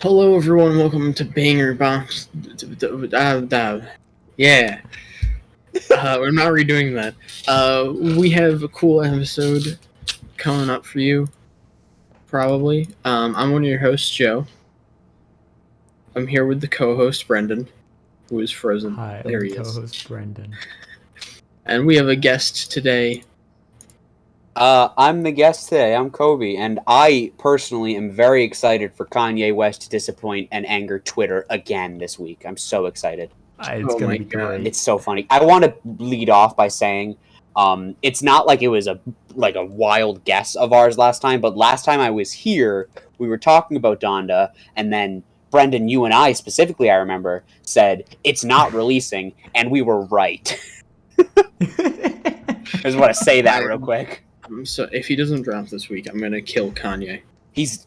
Hello, everyone. Welcome to Banger Bops. Yeah, we're not redoing that. We have a cool episode coming up for you, probably. I'm one of your hosts, Joe. I'm here with the co-host, Brendan, who is frozen. Hi, There I'm he the is. co-host, Brendan. And we have a guest today. I'm the guest today. I'm Kobe, and I personally am very excited for Kanye West to disappoint and anger Twitter again this week. I'm so excited. It's Oh gonna my be God. great. It's so funny. I want to lead off by saying, it's not like it was a wild guess of ours last time, but last time I was here, we were talking about Donda, and then Brendan, you and I specifically, I remember, said it's not releasing, and we were right. I just want to say that real quick. So if he doesn't drop this week, I'm gonna kill Kanye. He's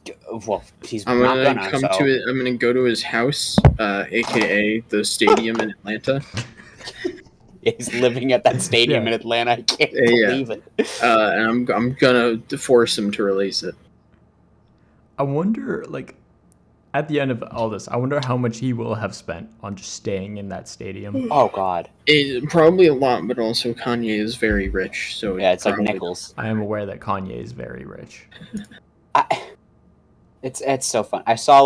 I'm not gonna gonna. come So. to it. I'm gonna go to his house, aka the stadium in Atlanta. He's living at that stadium in Atlanta. I can't believe it. And I'm gonna force him to release it. I wonder, at the end of all this, I wonder how much he will have spent on just staying in that stadium. Oh God. Probably a lot, but also Kanye is very rich, so yeah, it's like nickels. I am aware that Kanye is very rich. It's so fun. I saw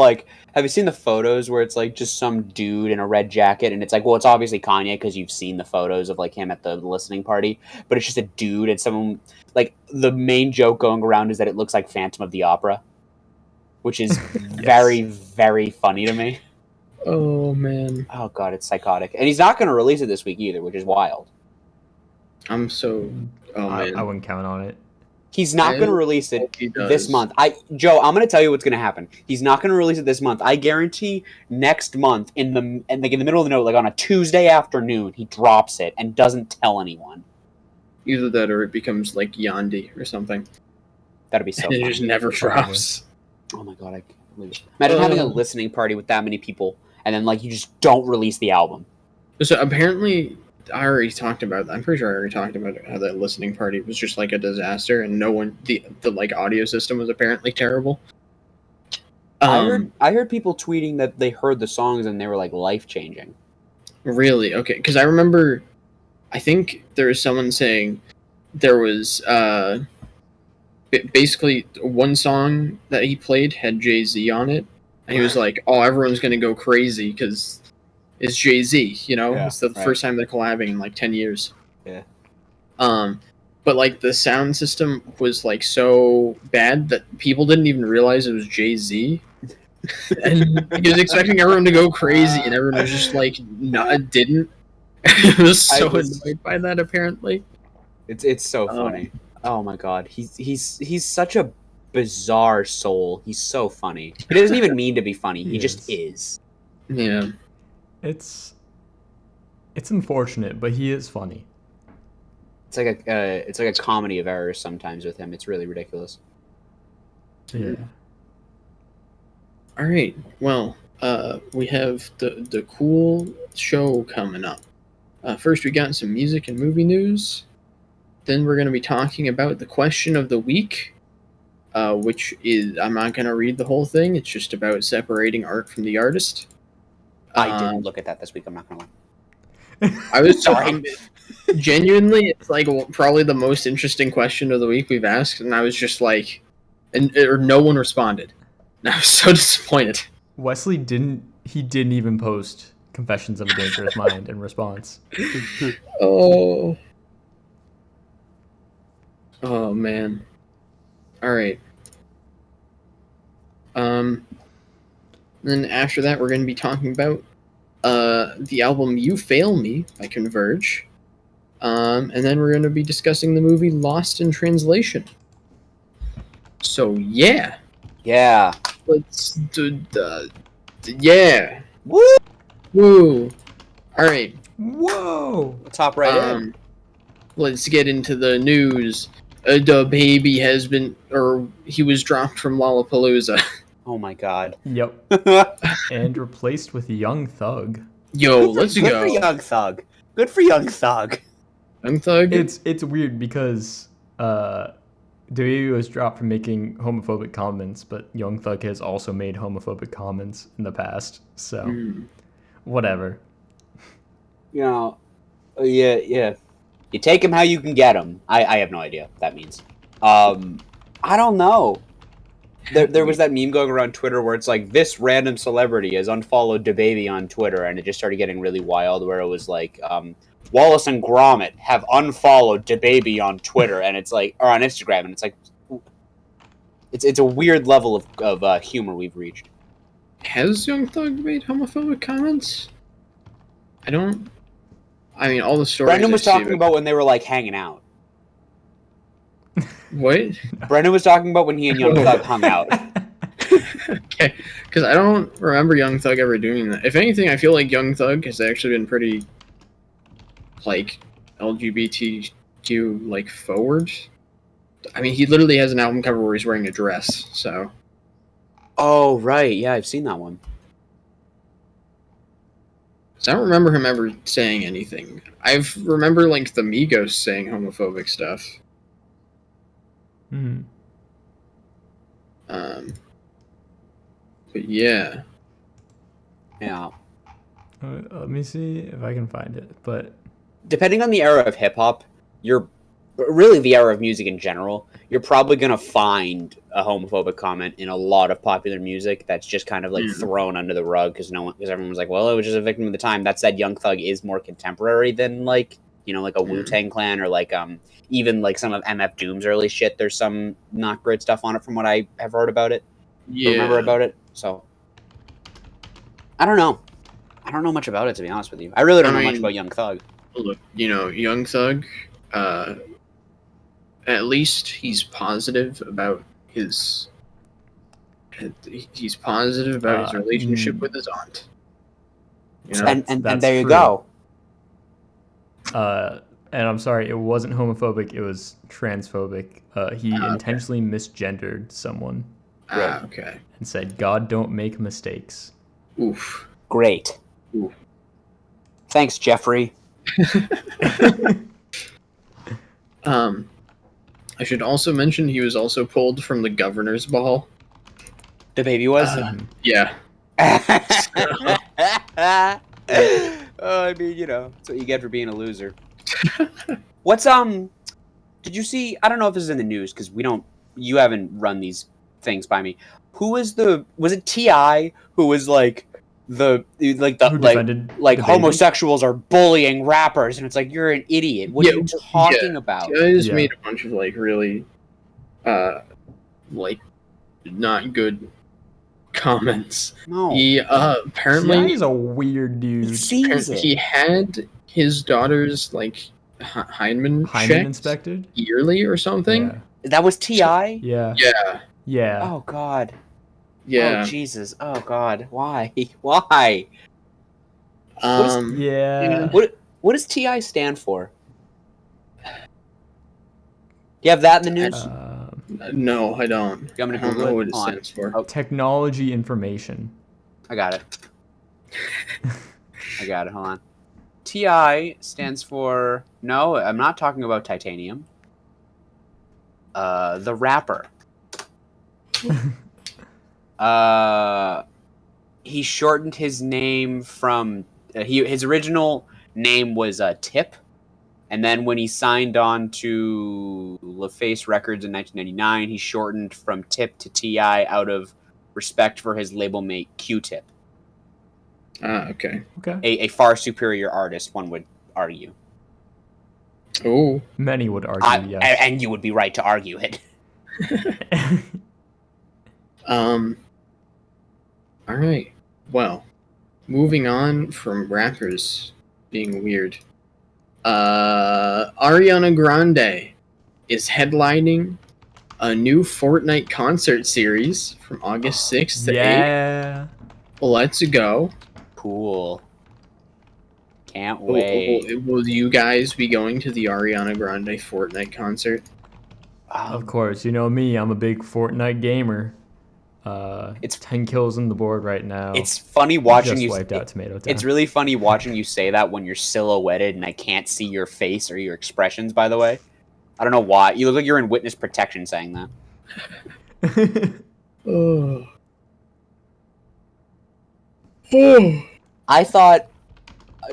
have you seen the photos where it's just some dude in a red jacket, and it's well, it's obviously Kanye because you've seen the photos of him at the listening party, but it's just a dude and someone the main joke going around is that it looks like Phantom of the Opera, which is very, very funny to me. Oh man. Oh God, it's psychotic, and he's not going to release it this week either, which is wild. I'm so. Oh man. I wouldn't count on it. He's not going to release it this month. Joe, I'm going to tell you what's going to happen. He's not going to release it this month. I guarantee next month in the middle of the note, on a Tuesday afternoon, he drops it and doesn't tell anyone. Either that or it becomes like Yandi or something. That'd be so funny. It just never drops. Oh my God, I can't believe it. Imagine having a listening party with that many people and then you just don't release the album. So apparently I already talked about. I'm pretty sure I already talked about how that listening party was just a disaster, and no one the audio system was apparently terrible. I heard people tweeting that they heard the songs and they were life changing. Really? Okay, because I remember, I think there was someone saying there was basically one song that he played had Jay-Z on it, and he was like, "Oh, everyone's gonna go crazy because." It's Jay-Z, it's the first time they're collabing in 10 years. Yeah. But the sound system was so bad that people didn't even realize it was Jay-Z. And he was expecting everyone to go crazy, and everyone was just didn't. I was so annoyed by that. Apparently, it's so funny. Oh my God, he's such a bizarre soul. He's so funny. He doesn't even mean to be funny. He just is. Yeah. It's unfortunate, but he is funny. It's like a comedy of errors sometimes with him. It's really ridiculous. Yeah. All right. Well, we have the cool show coming up. First, we got some music and movie news. Then we're going to be talking about the question of the week, which is, I'm not going to read the whole thing. It's just about separating art from the artist. I didn't look at that this week. I'm not gonna lie. I was sorry. Genuinely, it's probably the most interesting question of the week we've asked, and I was just or no one responded. And I was so disappointed. Wesley didn't even post Confessions of a Dangerous Mind in response. Oh man. All right. Then after that, we're going to be talking about the album "You Fail Me" by Converge, and then we're going to be discussing the movie Lost in Translation. So yeah, let's do yeah. Woo! All right. Whoa! Let's hop right in. Let's get into the news. The baby has been, or he was dropped from Lollapalooza. Oh my God. Yep. And replaced with Young Thug. Yo, let's go. Good for Young Thug. Good for Young Thug. Young Thug? It's weird because Dewey was dropped from making homophobic comments, but Young Thug has also made homophobic comments in the past. So, whatever. You know, yeah. You take him how you can get him. I have no idea what that means. I don't know. There was that meme going around Twitter where it's like, this random celebrity has unfollowed DaBaby on Twitter, and it just started getting really wild, where it was like, Wallace and Gromit have unfollowed DaBaby on Twitter, and it's like, or on Instagram, and it's like, it's a weird level of humor we've reached. Has Young Thug made homophobic comments? I mean, all the stories. Brendan was talking about when they were like hanging out. What? Brendan was talking about when he and Young Thug hung out. Okay, because I don't remember Young Thug ever doing that. If anything, I feel like Young Thug has actually been pretty, like, LGBTQ, like, forward. I mean, he literally has an album cover where he's wearing a dress, so. Oh, right. Yeah, I've seen that one. So I don't remember him ever saying anything. I remember, like, the Migos saying homophobic stuff. Mm-hmm. But yeah. Yeah. Let me see if I can find it. But depending on the era of hip hop, you're really the era of music in general, you're probably gonna find a homophobic comment in a lot of popular music that's just kind of like thrown under the rug because everyone's like, well, it was just a victim of the time. That said, Young Thug is more contemporary than like, you know, like a Wu-Tang Clan or like even like some of MF Doom's early shit. There's some not great stuff on it from what I have heard about it. Yeah. Remember about it. So I don't know. I don't know much about it, to be honest with you. I really don't know much about Young Thug. Look, you know, Young Thug, at least he's positive about his. He's positive about his relationship with his aunt. You know? And there you go. And I'm sorry, it wasn't homophobic. It was transphobic. He intentionally misgendered someone. Okay. And said, "God don't make mistakes." Oof. Great. Oof. Thanks, Jeffrey. I should also mention he was also pulled from the governor's ball. DaBaby was? Yeah. I mean, you know, that's what you get for being a loser. What's did you see, I don't know if this is in the news because you haven't run these things by me. Was it T.I. who was like homosexuals are bullying rappers, and it's like, you're an idiot. What are you talking about? T.I. just made a bunch of like really like not good comments. No. He apparently he's a weird dude. He had his daughter's like hymen inspected yearly or something. Yeah. That was T.I.? Yeah. Oh God. Yeah. Oh Jesus. Oh God. Why? Why? What does T.I. stand for? Do you have that in the news? No, I don't. I don't know what it stands for. Oh. Technology information. I got it. Hold on. T.I. stands for... No, I'm not talking about titanium. The rapper. He shortened his name from... his original name was Tip. And then when he signed on to LaFace Records in 1999, he shortened from Tip to T.I. out of respect for his label mate Q-Tip. Okay. A far superior artist, one would argue. Oh. Many would argue, yes. And you would be right to argue it. All right. Well, moving on from rappers being weird. Ariana Grande is headlining a new Fortnite concert series from August 6th to 8th. Let's go. Cool. Can't wait. Will you guys be going to the Ariana Grande Fortnite concert? Of course. You know me. I'm a big Fortnite gamer. It's 10 kills on the board right now. It's funny watching you. Wiped out Tomato Town. It's really funny watching you say that when you're silhouetted and I can't see your face or your expressions. By the way, I don't know why. You look like you're in witness protection saying that. Oh. Oh. I thought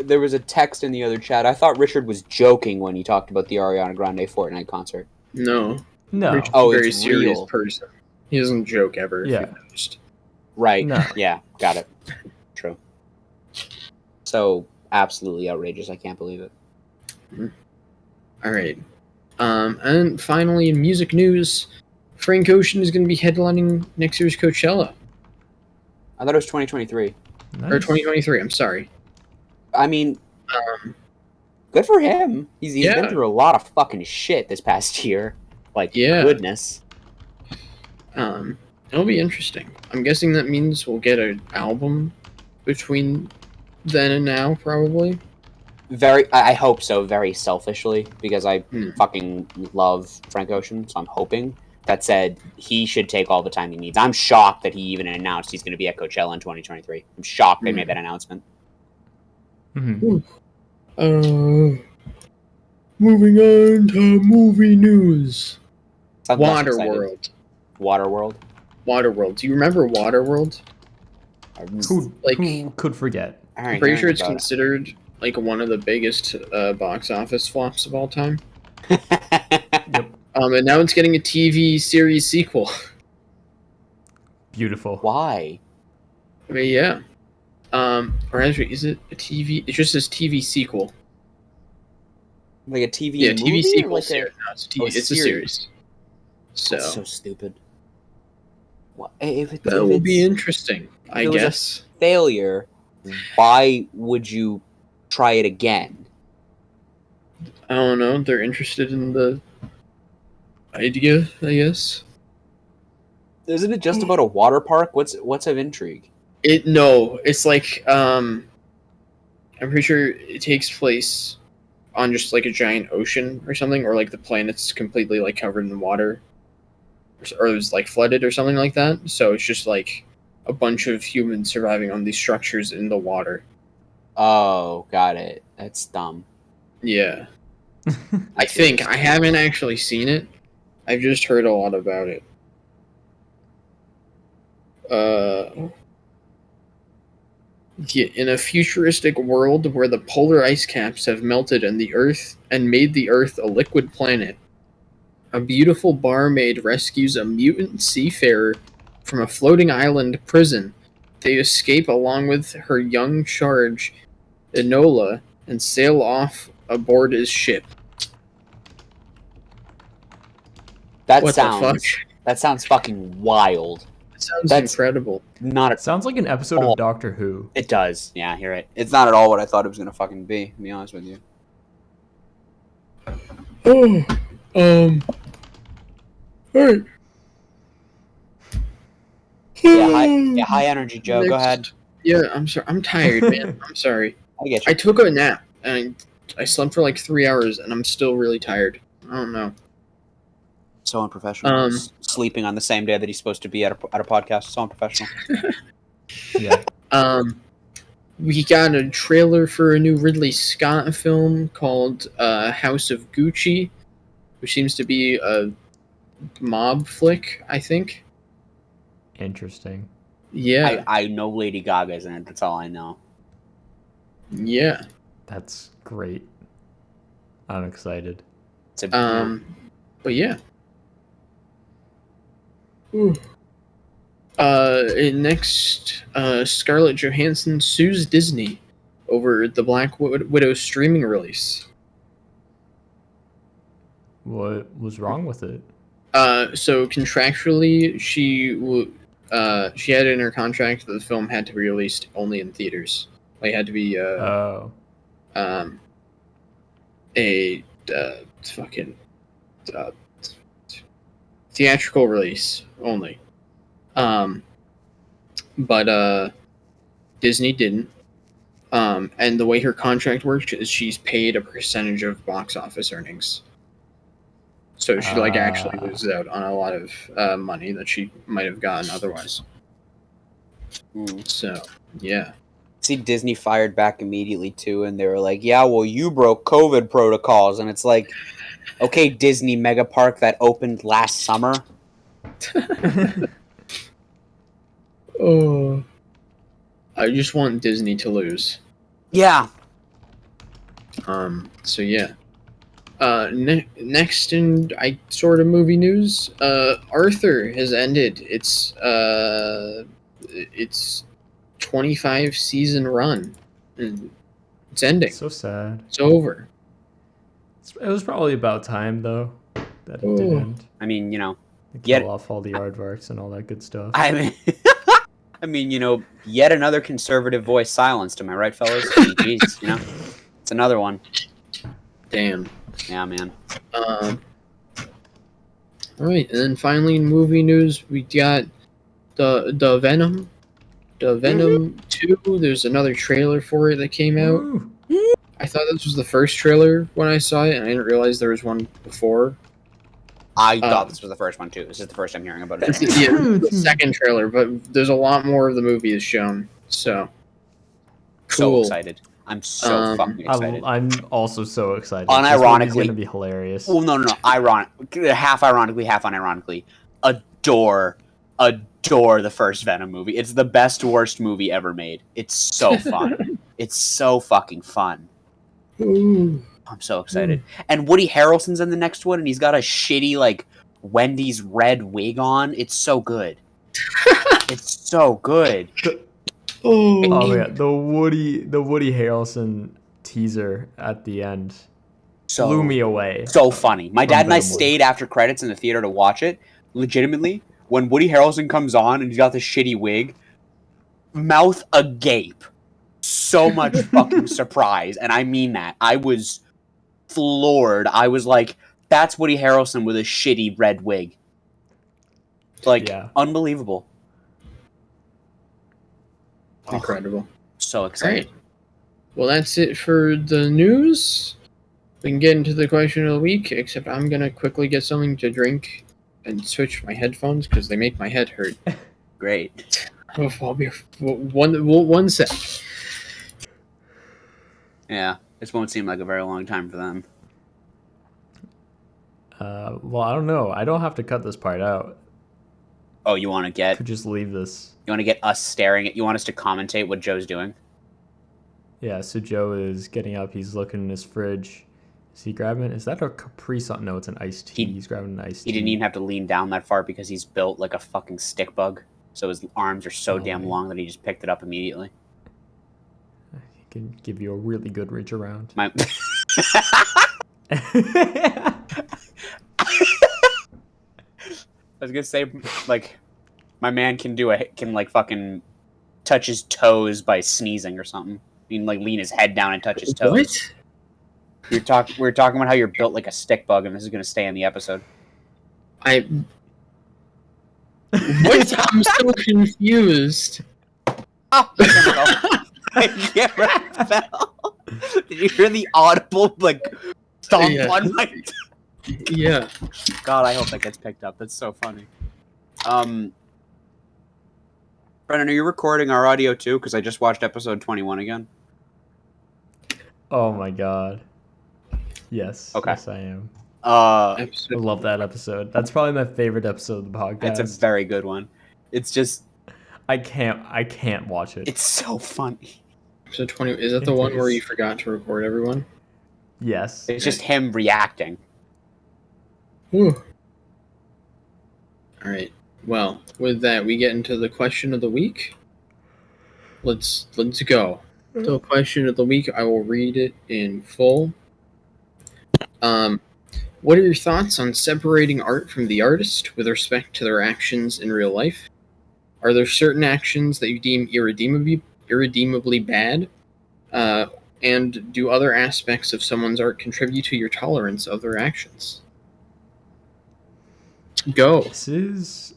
there was a text in the other chat. I thought Richard was joking when he talked about the Ariana Grande Fortnite concert. No. No. Richard's Oh, a very it's serious real. person. He doesn't joke ever, Yeah. if you've noticed. Right. No. Yeah, got it. True. So, absolutely outrageous. I can't believe it. All right. And finally, in music news, Frank Ocean is going to be headlining next year's Coachella. I thought it was 2023. Nice. Or 2023, I'm sorry. I mean, Um, good for him. He's Yeah. been through a lot of fucking shit this past year. Like, Yeah. goodness. It'll be interesting. I'm guessing that means we'll get an album between then and now, probably. I hope so, very selfishly, because I Hmm. fucking love Frank Ocean, so I'm hoping. That said, he should take all the time he needs. I'm shocked that he even announced he's going to be at Coachella in 2023. I'm shocked they made that announcement. Mm-hmm. Moving on to movie news. Sounds less excited. Waterworld. Waterworld. Waterworld. Do you remember Waterworld? Who could forget? I'm pretty sure it's considered like one of the biggest box office flops of all time. Yep. And now it's getting a TV series sequel. Beautiful. Why? I mean, yeah. Or actually, is it a TV? It just says TV sequel. Like a TV Yeah, movie? TV sequel Like series. No, it's a TV. Oh, It's a series. So That's so stupid. What, if that will be it's interesting, I it was a guess. failure, why would you try it again? I don't know. They're interested in the idea, I guess. Isn't it just about a water park? What's of intrigue? It's like I'm pretty sure it takes place on just like a giant ocean or something, or like the planet's completely like covered in water, or it was like flooded or something like that. So it's just like a bunch of humans surviving on these structures in the water. Oh, got it. That's dumb. Yeah. I think I haven't actually seen it. I've just heard a lot about it. Yeah, in a futuristic world where the polar ice caps have melted and made the Earth a liquid planet, a beautiful barmaid rescues a mutant seafarer from a floating island prison. They escape along with her young charge, Enola, and sail off aboard his ship. That What sounds the fuck? that sounds fucking wild. That sounds That's incredible. not. Sounds like an episode of Doctor Who. It does. Yeah, you're right. It's not at all what I thought it was gonna fucking be. To be honest with you. Oh, alright. Yeah, high energy, Joe. Go ahead. Yeah, I'm sorry. I'm tired, man. I'm sorry. I get I you. took a nap and I slept for like 3 hours and I'm still really tired. I don't know. So unprofessional. Sleeping on the same day that he's supposed to be at a podcast. So unprofessional. Yeah. We got a trailer for a new Ridley Scott film called House of Gucci, which seems to be a mob flick, I think. Interesting. Yeah. I know Lady Gaga's in it. That's all I know. Yeah. That's great. I'm excited. It's a but yeah. Ooh. Next, Scarlett Johansson sues Disney over the Black Widow streaming release. What was wrong with it? So contractually, she had in her contract that the film had to be released only in theaters. Like, it had to be a fucking theatrical release only. But Disney didn't. And the way her contract works is she's paid a percentage of box office earnings. So she actually loses out on a lot of money that she might have gotten otherwise. So yeah. See, Disney fired back immediately too, and they were like, "Yeah, well, you broke COVID protocols," and it's like, Okay, Disney Mega Park that opened last summer. Oh, I just want Disney to lose. Yeah. So yeah. Next in sort of movie news, Arthur has ended its 25 season run. And it's ending. So sad. It's over. It was probably about time though that it did Oh. end. I mean, They kill off all the aardvarks and all that good stuff. I mean, yet another conservative voice silenced. Am I right, fellas? I mean, jeez, it's another one. Damn. Yeah, man. All right, and then finally in movie news, we got the Venom, 2. There's another trailer for it that came out. Woo. I thought this was the first trailer when I saw it, and I didn't realize there was one before. I thought this was the first one too. This is the first time hearing about it. Yeah, the second trailer, but there's a lot more of the movie is shown. So So cool. excited. I'm so fucking excited. I'm also so excited. Unironically, it's gonna be hilarious. Well, no. Half ironically, half unironically. Adore the first Venom movie. It's the best worst movie ever made. It's so fun. It's so fucking fun. Ooh. I'm so excited. And Woody Harrelson's in the next one, and he's got a shitty like Wendy's red wig on. It's so good. It's so good. Oh my god, the Woody Harrelson teaser at the end blew me away. So funny. My dad and I stayed after credits in the theater to watch it. Legitimately, when Woody Harrelson comes on and he's got the shitty wig, mouth agape. So much fucking surprise, and I mean that. I was floored. I was like, that's Woody Harrelson with a shitty red wig. Like, unbelievable. Incredible. So excited. Right. Well, that's it for the news. We can get into the question of the week, except I'm going to quickly get something to drink and switch my headphones because they make my head hurt. Great. I'll be one sec. Yeah, this won't seem like a very long time for them. Well, I don't know. I don't have to cut this part out. Oh, you want to get... Could just leave this. You want to get us staring at... You want us to commentate what Joe's doing? Yeah, so Joe is getting up. He's looking in his fridge. Is he grabbing... Is that a Capri Sun? No, it's an iced tea. He's grabbing an iced tea. He didn't even have to lean down that far because he's built like a fucking stick bug. So his arms are so damn long that he just picked it up immediately. He can give you a really good reach around. I was gonna say, like, my man can fucking touch his toes by sneezing or something. He can like lean his head down and touch his toes. What? We were talking about how you're built like a stick bug, and this is gonna stay in the episode. What? I'm so confused. Oh, I can't fell. Did you hear the audible like stomp on my? Yeah. God, I hope that gets picked up. That's so funny. Brennan, are you recording our audio too? Because I just watched episode 21 again. Oh my god. Yes. Okay. Yes, I am. I love that episode. That's probably my favorite episode of the podcast. It's a very good one. It's just... I can't watch it. It's so funny. Episode 20, is that the one where you forgot to record everyone? Yes. It's just him reacting. Whew. Alright. Well, with that, we get into the question of the week. Let's go. The question of the week, I will read it in full. What are your thoughts on separating art from the artist with respect to their actions in real life? Are there certain actions that you deem irredeemably bad? And do other aspects of someone's art contribute to your tolerance of their actions? Go. This is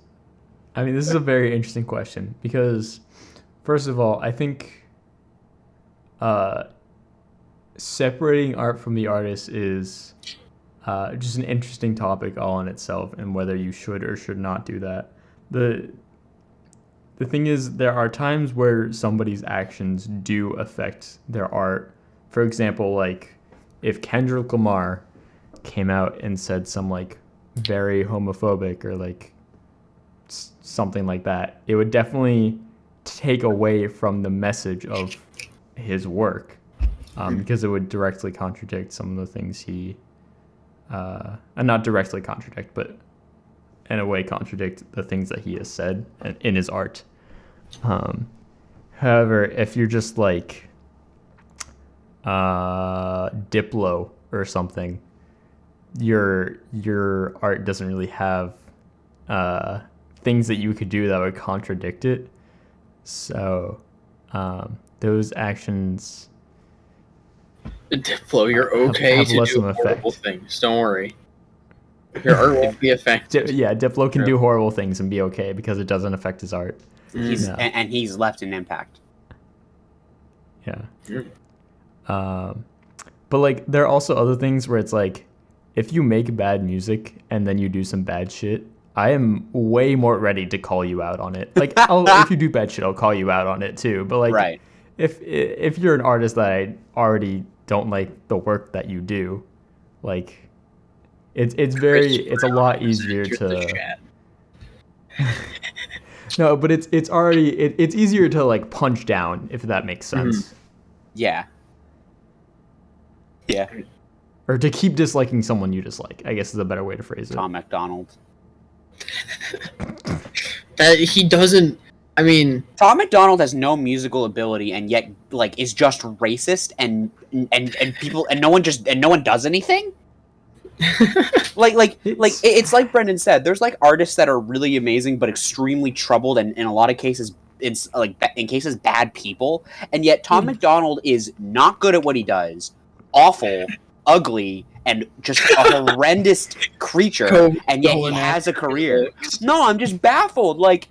a very interesting question because, first of all, I think separating art from the artist is just an interesting topic all in itself, and whether you should or should not do that. The thing is, there are times where somebody's actions do affect their art. For example, like if Kendrick Lamar came out and said some like very homophobic or like something like that, it would definitely take away from the message of his work, because it would directly contradict some of the things he, and not directly contradict, but in a way contradict the things that he has said in his art. However, if you're just like Diplo or something, your art doesn't really have things that you could do that would contradict it. So those actions Diplo, you're okay have to less do of an horrible effect. things. Don't worry. Your art won't be affected. Diplo can True. do horrible things and be okay because it doesn't affect his art. He's No. and he's left an impact. Yeah. Mm. But like there are also other things where it's like, if you make bad music and then you do some bad shit, I am way more ready to call you out on it. Like, if you do bad shit, I'll call you out on it too. But like, Right. if you're an artist that I already don't like the work that you do, like, it's a lot easier to. No, but it's easier to like punch down, if that makes sense. Yeah. Yeah. Or to keep disliking someone you dislike, I guess is a better way to phrase it. Tom McDonald. He doesn't. I mean, Tom McDonald has no musical ability, and yet like is just racist, and people, and no one does anything. It's like Brendan said. There's like artists that are really amazing, but extremely troubled, and in a lot of cases, in cases bad people. And yet Tom McDonald is not good at what he does, awful, ugly, and just a horrendous creature, and yet he has a career. No, I'm just baffled. Like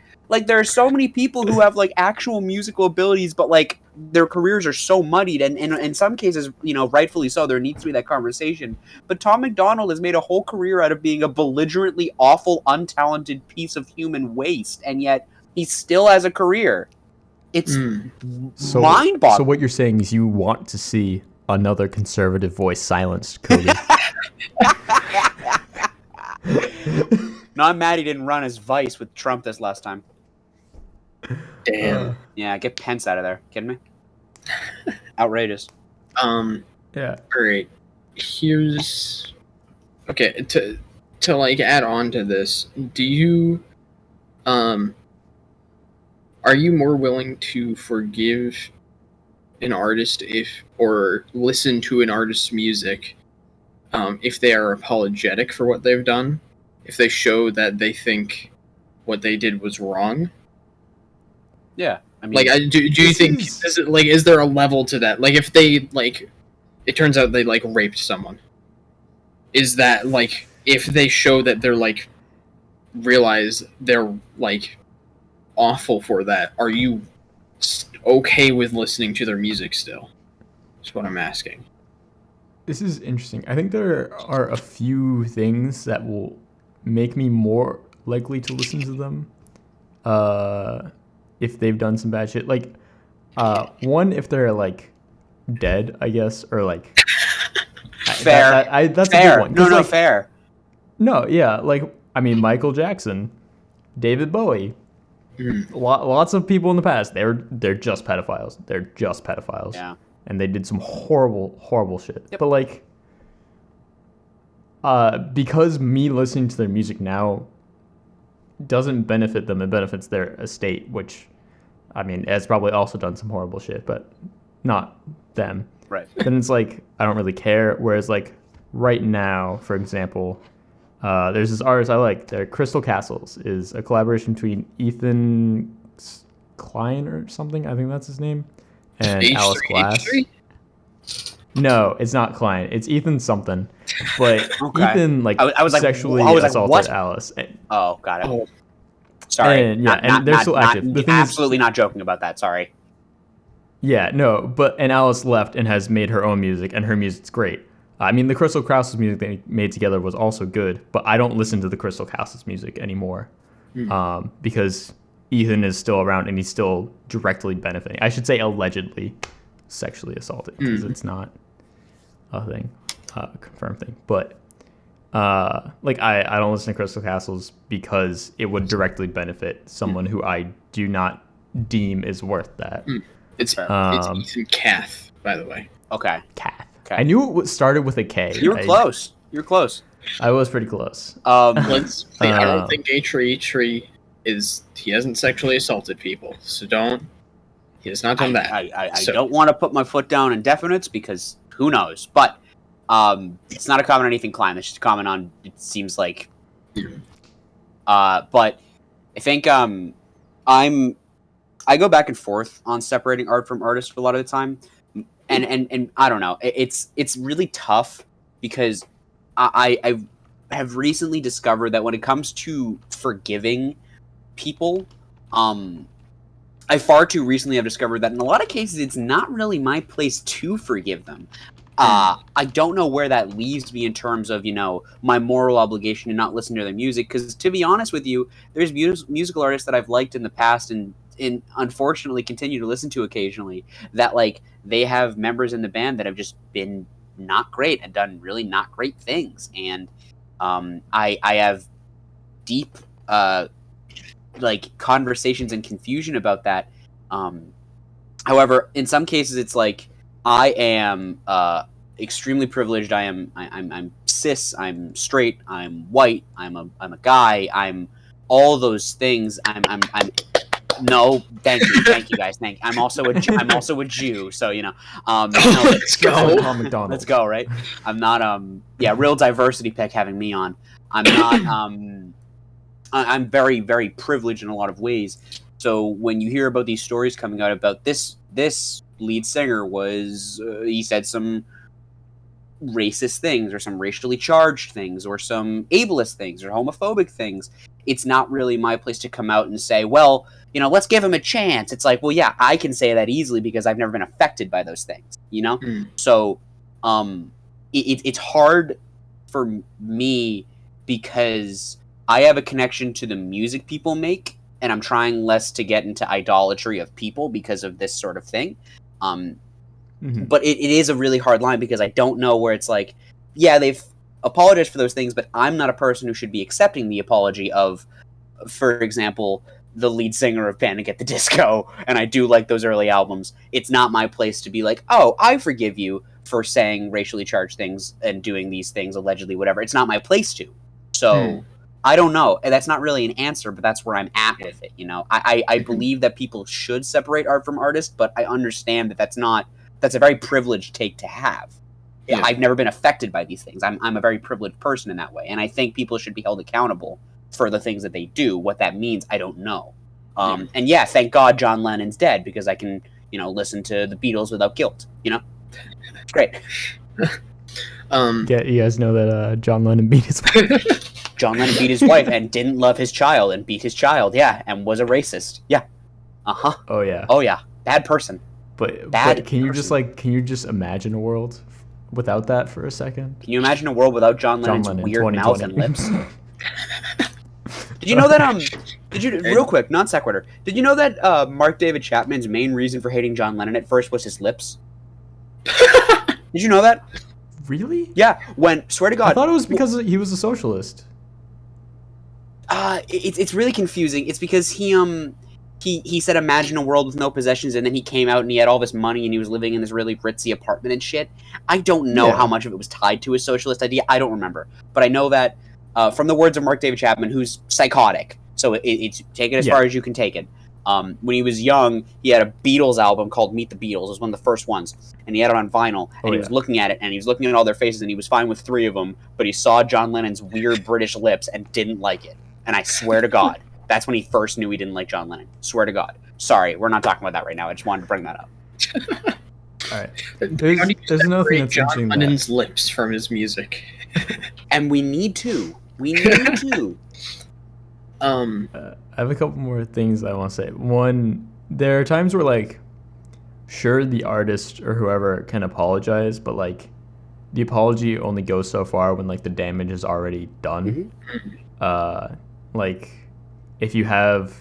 there are so many people who have like actual musical abilities, but like their careers are so muddied, and in some cases, rightfully so, there needs to be that conversation. But Tom McDonald has made a whole career out of being a belligerently awful, untalented piece of human waste, and yet he still has a career. It's mind-boggling. So what you're saying is you want to see another conservative voice silenced, Cody. No, I'm mad he didn't run as vice with Trump this last time. damn. Yeah, get Pence out of there. Kidding me? Outrageous. Yeah. Great. Here's okay. To like add on to this, do you are you more willing to forgive an artist or listen to an artist's music if they are apologetic for what they've done, if they show that they think what they did was wrong? Yeah, I mean, Like, do you think is there a level to that? Like, if they like, it turns out they like raped someone, is that like if they show that they're like realize they're like awful for that, are you okay with listening to their music still? That's what I'm asking. This is interesting. I think there are a few things that will make me more likely to listen to them if they've done some bad shit. Like, one, if they're like dead, I guess, or like fair. That's fair. a good one. No, Like, fair. No, yeah, like, I mean, Michael Jackson, David Bowie, lots of people in the past, they're just pedophiles. They're just pedophiles. Yeah. And they did some horrible, horrible shit. Yep. But like, because me listening to their music now doesn't benefit them, it benefits their estate, which, I mean, has probably also done some horrible shit, but not them. Right. Then it's like, I don't really care. Whereas like right now, for example, there's this artist I like. Crystal Castles is a collaboration between Ethan Klein or something. I think that's his name. And H3, Alice Glass. H3? No, it's not Klein. It's Ethan something. But Okay. Ethan like I was like, sexually I was like, assaulted what? Alice. Oh, got it. Oh, Sorry. And, yeah, and they're still active. The thing is- absolutely not joking about that. Sorry. Yeah, no, and Alice left and has made her own music, and her music's great. I mean, the Crystal Castles music they made together was also good, but I don't listen to the Crystal Castles music anymore because Ethan is still around and he's still directly benefiting. I should say allegedly sexually assaulted because it's not a thing, confirmed thing. But like I don't listen to Crystal Castles because it would directly benefit someone who I do not deem is worth that. It's Ethan Cath, by the way. Okay. Cath. Okay. I knew it started with a K. You were close. You were close. I was pretty close. I don't think Tree he hasn't sexually assaulted people, so he has not done that. I don't want to put my foot down in definites because who knows, but it's not a comment on anything Klein. It's just a comment on it seems like. But I think I go back and forth on separating art from artist a lot of the time, and I don't know. It's really tough because I have recently discovered that when it comes to forgiving people, I far too recently have discovered that in a lot of cases it's not really my place to forgive them. I don't know where that leaves me in terms of, my moral obligation to not listen to their music. Because to be honest with you, there's musical artists that I've liked in the past and unfortunately continue to listen to occasionally that they have members in the band that have just been not great and done really not great things. And I have deep conversations and confusion about that. However, in some cases it's I am extremely privileged. I'm cis. I'm straight. I'm white. I'm a guy. I'm all those things. I'm no, thank you guys. I'm also a Jew. So Let's go. Let's go. Right. I'm not real diversity pick having me on. I'm not I'm very, very privileged in a lot of ways. So when you hear about these stories coming out about this lead singer he said some racist things or some racially charged things or some ableist things or homophobic things, it's not really my place to come out and say, well, let's give him a chance. It's well, yeah, I can say that easily because I've never been affected by those things, So it's hard for me because I have a connection to the music people make, and I'm trying less to get into idolatry of people because of this sort of thing. But it is a really hard line because I don't know where it's yeah, they've apologized for those things, but I'm not a person who should be accepting the apology of, for example, the lead singer of Panic at the Disco, and I do like those early albums. It's not my place to be oh, I forgive you for saying racially charged things and doing these things, allegedly, whatever. It's not my place to. So... I don't know. That's not really an answer, but that's where I'm at with it. I believe that people should separate art from artist, but I understand that that's a very privileged take to have. Yeah. I've never been affected by these things. I'm a very privileged person in that way. And I think people should be held accountable for the things that they do. What that means, I don't know. And yeah, thank God John Lennon's dead because I can, listen to the Beatles without guilt, It's great. Yeah, you guys know that John Lennon beat his wife. John Lennon beat his wife and didn't love his child and beat his child. Yeah, and was a racist. Yeah. Uh-huh. Oh yeah. Oh yeah. Bad person. But can you just imagine a world without that for a second? Can you imagine a world without John Lennon's weird mouth and lips? Did you know that real quick, non sequitur. Did you know that Mark David Chapman's main reason for hating John Lennon at first was his lips? Did you know that? Really? Yeah. Swear to God. I thought it was because he was a socialist. It's really confusing. It's because he said imagine a world with no possessions, and then he came out and he had all this money and he was living in this really ritzy apartment and shit. I don't know how much of it was tied to his socialist idea. I don't remember. But I know that from the words of Mark David Chapman, who's psychotic, so it's take it as far as you can take it. When he was young, he had a Beatles album called Meet the Beatles. It was one of the first ones. And he had it on vinyl. And he was looking at it, and he was looking at all their faces, and he was fine with 3 of them. But he saw John Lennon's weird British lips and didn't like it. And I swear to God, that's when he first knew he didn't like John Lennon. Swear to God. Sorry, we're not talking about that right now. I just wanted to bring that up. All right. There's another thing that's John Lennon's lips from his music. And we need to. We need to. I have a couple more things I want to say. One, there are times where, sure, the artist or whoever can apologize, but, the apology only goes so far when, the damage is already done. Mm-hmm. If you have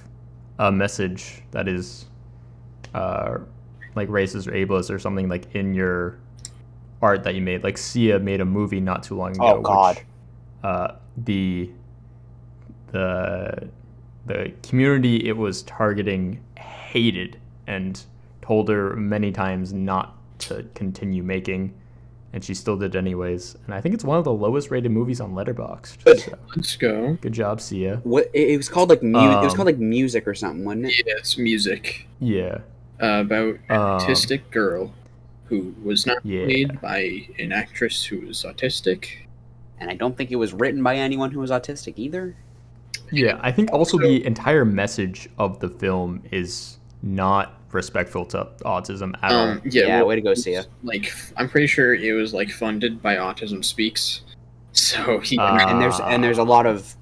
a message that is, racist or ableist or something, in your art that you made. Sia made a movie not too long ago. Oh, God. the community it was targeting hated and told her many times not to continue making, and she still did anyways. And I think it's one of the lowest rated movies on Letterboxd. Good. So, Let's go. good job, Sia. What it was called, like it was called like music or something, wasn't it? Yeah, it's music. Yeah. About an autistic girl who was not Yeah. played by an actress who was autistic. And I don't think it was written by anyone who was autistic either. Yeah, I think also the entire message of the film is not respectful to autism at all. Yeah, way to go, Sia. Like, I'm pretty sure it was like funded by Autism Speaks. So he And there's a lot of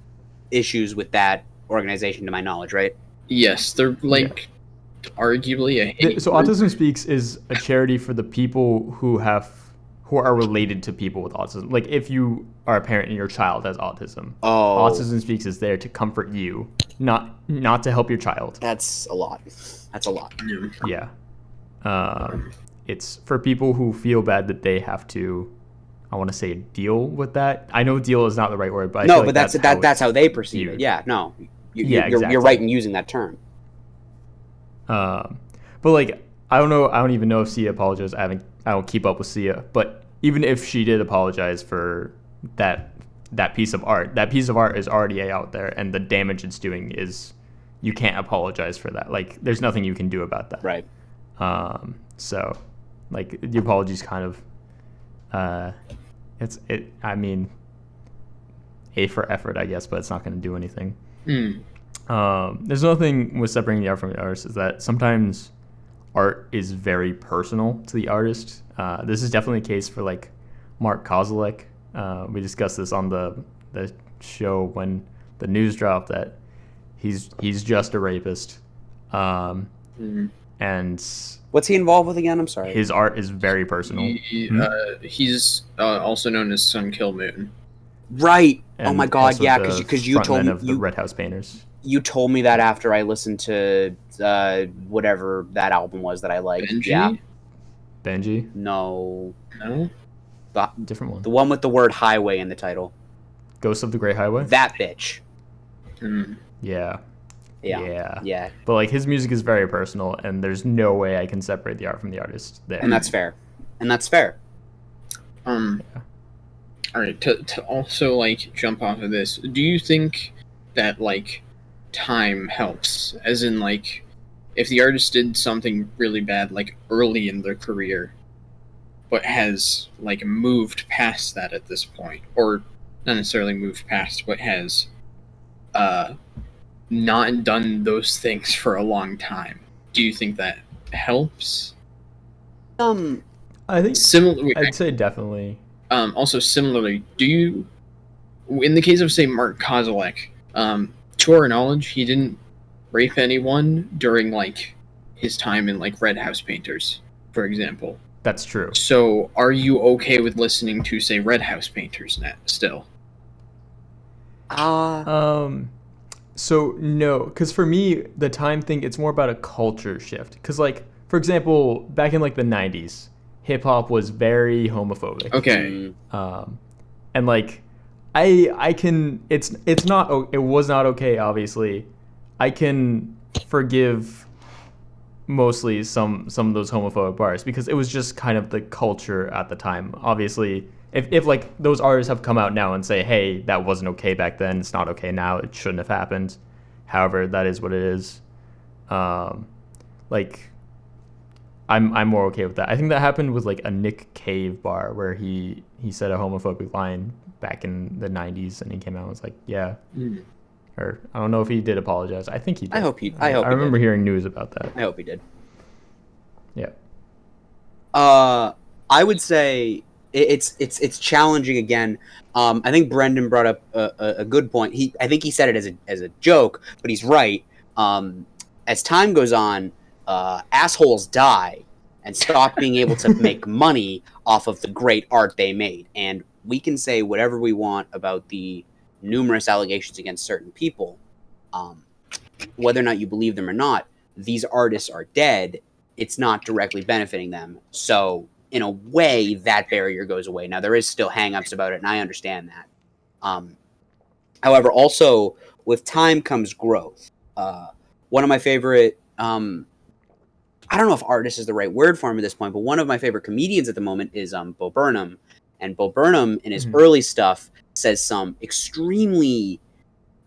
issues with that organization, to my knowledge, right? yes, they're like arguably a hate So group. Autism Speaks is a charity for the people who are related to people with autism. Like if you are a parent and your child has autism, Autism Speaks is there to comfort you, not to help your child. That's a lot. Yeah. It's for people who feel bad that they have to, I want to say, deal with that. I know deal is not the right word, but no, but that's how they perceive it. Yeah, no, exactly. You're right in using that term. But like, I don't even know if Sia apologized. I don't keep up with Sia, but even if she did apologize for that piece of art is already out there, and the damage it's doing is, you can't apologize for that. Like, there's nothing you can do about that. Right. So, like, the apology's kind of, I mean, A for effort, I guess, but it's not going to do anything. There's another thing with separating the art from the artist is that sometimes art is very personal to the artist. This is definitely a case for like Mark Kozolek. We discussed this on the show when the news dropped that he's just a rapist. And what's he involved with again? I'm sorry. His art is very personal. He's also known as Sun Kill Moon. Right. And oh my God. Yeah. Because you told me the Red House Painters. You told me that after I listened to whatever that album was that I liked. Benji? Yeah. Benji? No. Different one. The one with the word highway in the title. Ghost of the Great Highway? That bitch. Yeah. But like, his music is very personal, and there's no way I can separate the art from the artist there. And that's fair. All right, to also like jump off of this, do you think that like time helps? As in, like, if the artist did something really bad like early in their career, but has like moved past that at this point, or not necessarily moved past, but has not done those things for a long time, do you think that helps? I think I'd say definitely. Also, similarly, do you, in the case of, say, Mark Kozolek, to our knowledge, he didn't rape anyone during, like, his time in, like, Red House Painters, for example. That's true. So, are you okay with listening to, say, Red House Painters still? So, no, because for me, the time thing, it's more about a culture shift. Because, like, for example, back in, like, the 90s, hip-hop was very homophobic. Okay. And, like, I can, it was not okay, obviously. I can forgive mostly some of those homophobic bars because it was just kind of the culture at the time. Obviously, if like those artists have come out now and say, hey, that wasn't okay back then, it's not okay now, it shouldn't have happened. However, that is what it is. Like, I'm more okay with that. I think that happened with like a Nick Cave bar where he said a homophobic line back in the 90s and he came out and was like, yeah. Or I don't know if he did apologize. I think he did. I remember hearing news about that. I hope he did. Yeah. I would say it's challenging again. I think Brendan brought up a good point. I think he said it as a joke, but he's right. As time goes on, assholes die and stop being able to make money off of the great art they made. And we can say whatever we want about the numerous allegations against certain people. Whether or not you believe them or not, these artists are dead. It's not directly benefiting them. So in a way, that barrier goes away. Now, there is still hang-ups about it, and I understand that. However, also with time comes growth. One of my favorite, I don't know if artist is the right word for him at this point, but one of my favorite comedians at the moment is Bo Burnham. And Bo Burnham in his early stuff says some extremely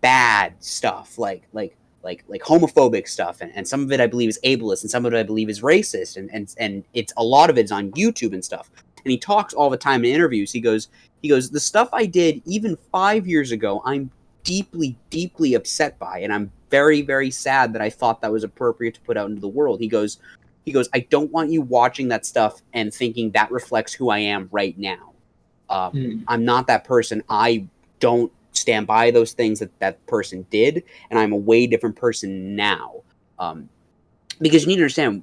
bad stuff, like homophobic stuff, and some of it I believe is ableist, and some of it I believe is racist, and it's a lot of it's on YouTube and stuff. And he talks all the time in interviews. He goes, the stuff I did even 5 years ago, I'm deeply, deeply upset by, and I'm very, very sad that I thought that was appropriate to put out into the world. He goes, I don't want you watching that stuff and thinking that reflects who I am right now. I'm not that person. I don't stand by those things that person did, and I'm a way different person now. Because you need to understand,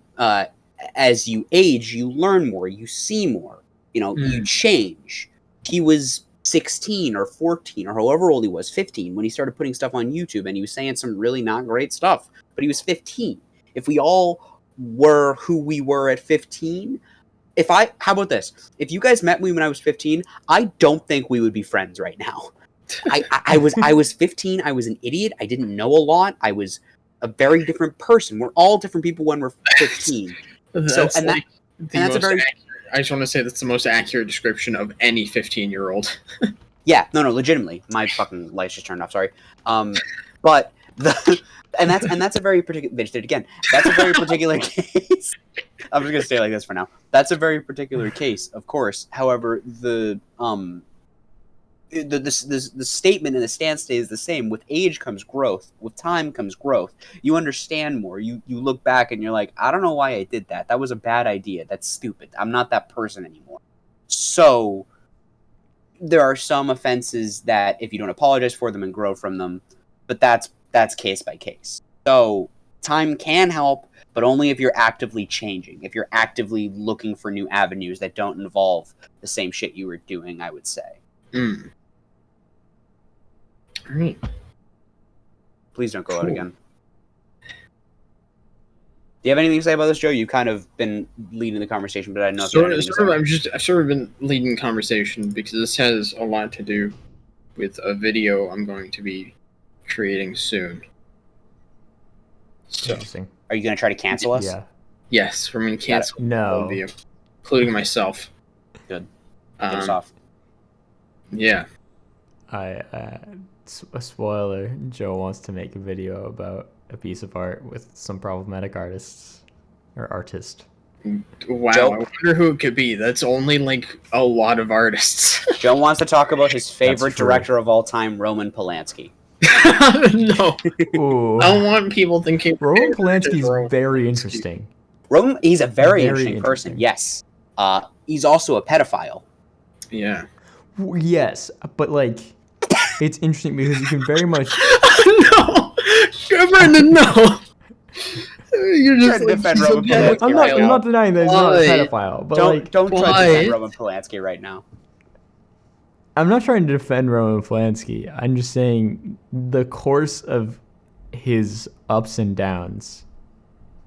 as you age, you learn more, you see more. You change. He was 16 or 14 or however old he was, 15, when he started putting stuff on YouTube, and he was saying some really not great stuff, but he was 15. If we all were who we were at 15, how about this? If you guys met me when I was 15, I don't think we would be friends right now. I was 15. I was an idiot. I didn't know a lot. I was a very different person. We're all different people when we're 15. I just want to say that's the most accurate description of any 15-year-old. Yeah, no, legitimately, my fucking lights just turned off. Sorry, but that's a very particular. They just did it again. That's a very particular case. I'm just gonna stay like this for now. That's a very particular case, of course. However, the statement and the stance stays the same. With age comes growth. With time comes growth. You understand more. You look back and you're like, I don't know why I did that. That was a bad idea. That's stupid. I'm not that person anymore. So there are some offenses that if you don't apologize for them and grow from them, but that's case by case. So time can help, but only if you're actively changing. If you're actively looking for new avenues that don't involve the same shit you were doing, I would say. All right. Please don't go out again. Do you have anything to say about this, Joe? You've kind of been leading the conversation, but I don't know if you have anything to say. I've sort of been leading conversation because this has a lot to do with a video I'm going to be creating soon. So, interesting. Are you going to try to cancel us? Yeah. Yes, we're going to cancel all of you, including myself. Good. Get us off. Yeah. A spoiler, Joe wants to make a video about a piece of art with some problematic artist. Wow, Joe? I wonder who it could be. That's only like a lot of artists. Joe wants to talk about his favorite director of all time, Roman Polanski. No. Ooh. I don't want people thinking Roman Polanski is very interesting. He's a very interesting person, yes. He's also a pedophile. Yeah. Yes, but like, it's interesting because you can very much. No, Brendan, no. You're just trying to defend Roman Polanski. I'm not denying that he's not a pedophile, but don't try to defend Roman Polanski right now. I'm not trying to defend Roman Polanski. I'm just saying the course of his ups and downs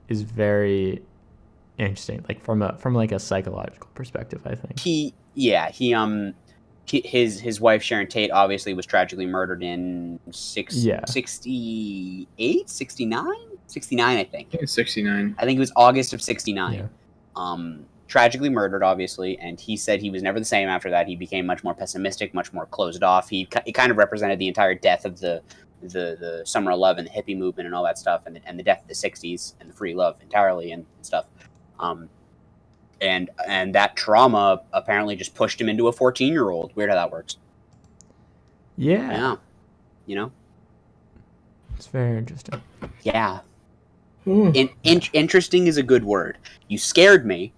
is very interesting, like from a psychological perspective. I think his wife Sharon Tate obviously was tragically murdered in 68, 69, I think. It's 69. I think it was August of 69. Yeah. Tragically murdered, obviously, and he said he was never the same after that. He became much more pessimistic, much more closed off. He kind of represented the entire death of the Summer of Love and the hippie movement and all that stuff, and the death of the 60s and the free love entirely and stuff. And that trauma apparently just pushed him into a 14-year-old. Weird how that works. Yeah. You know? It's very interesting. Yeah. Interesting is a good word. You scared me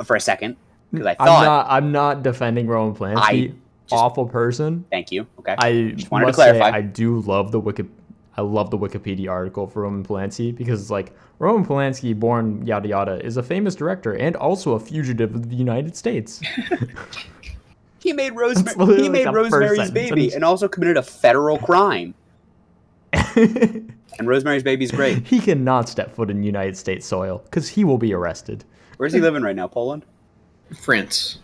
for a second because I thought I'm not defending Roman Polanski. Awful person. Thank you. Okay. I just wanted to clarify. Say I do love the Wikipedia article for Roman Polanski because it's like Roman Polanski, born yada yada, is a famous director and also a fugitive of the United States. He made Rosemary's Baby and also committed a federal crime. And Rosemary's Baby's great. He cannot step foot in United States soil because he will be arrested. Where's he living right now? Poland? France.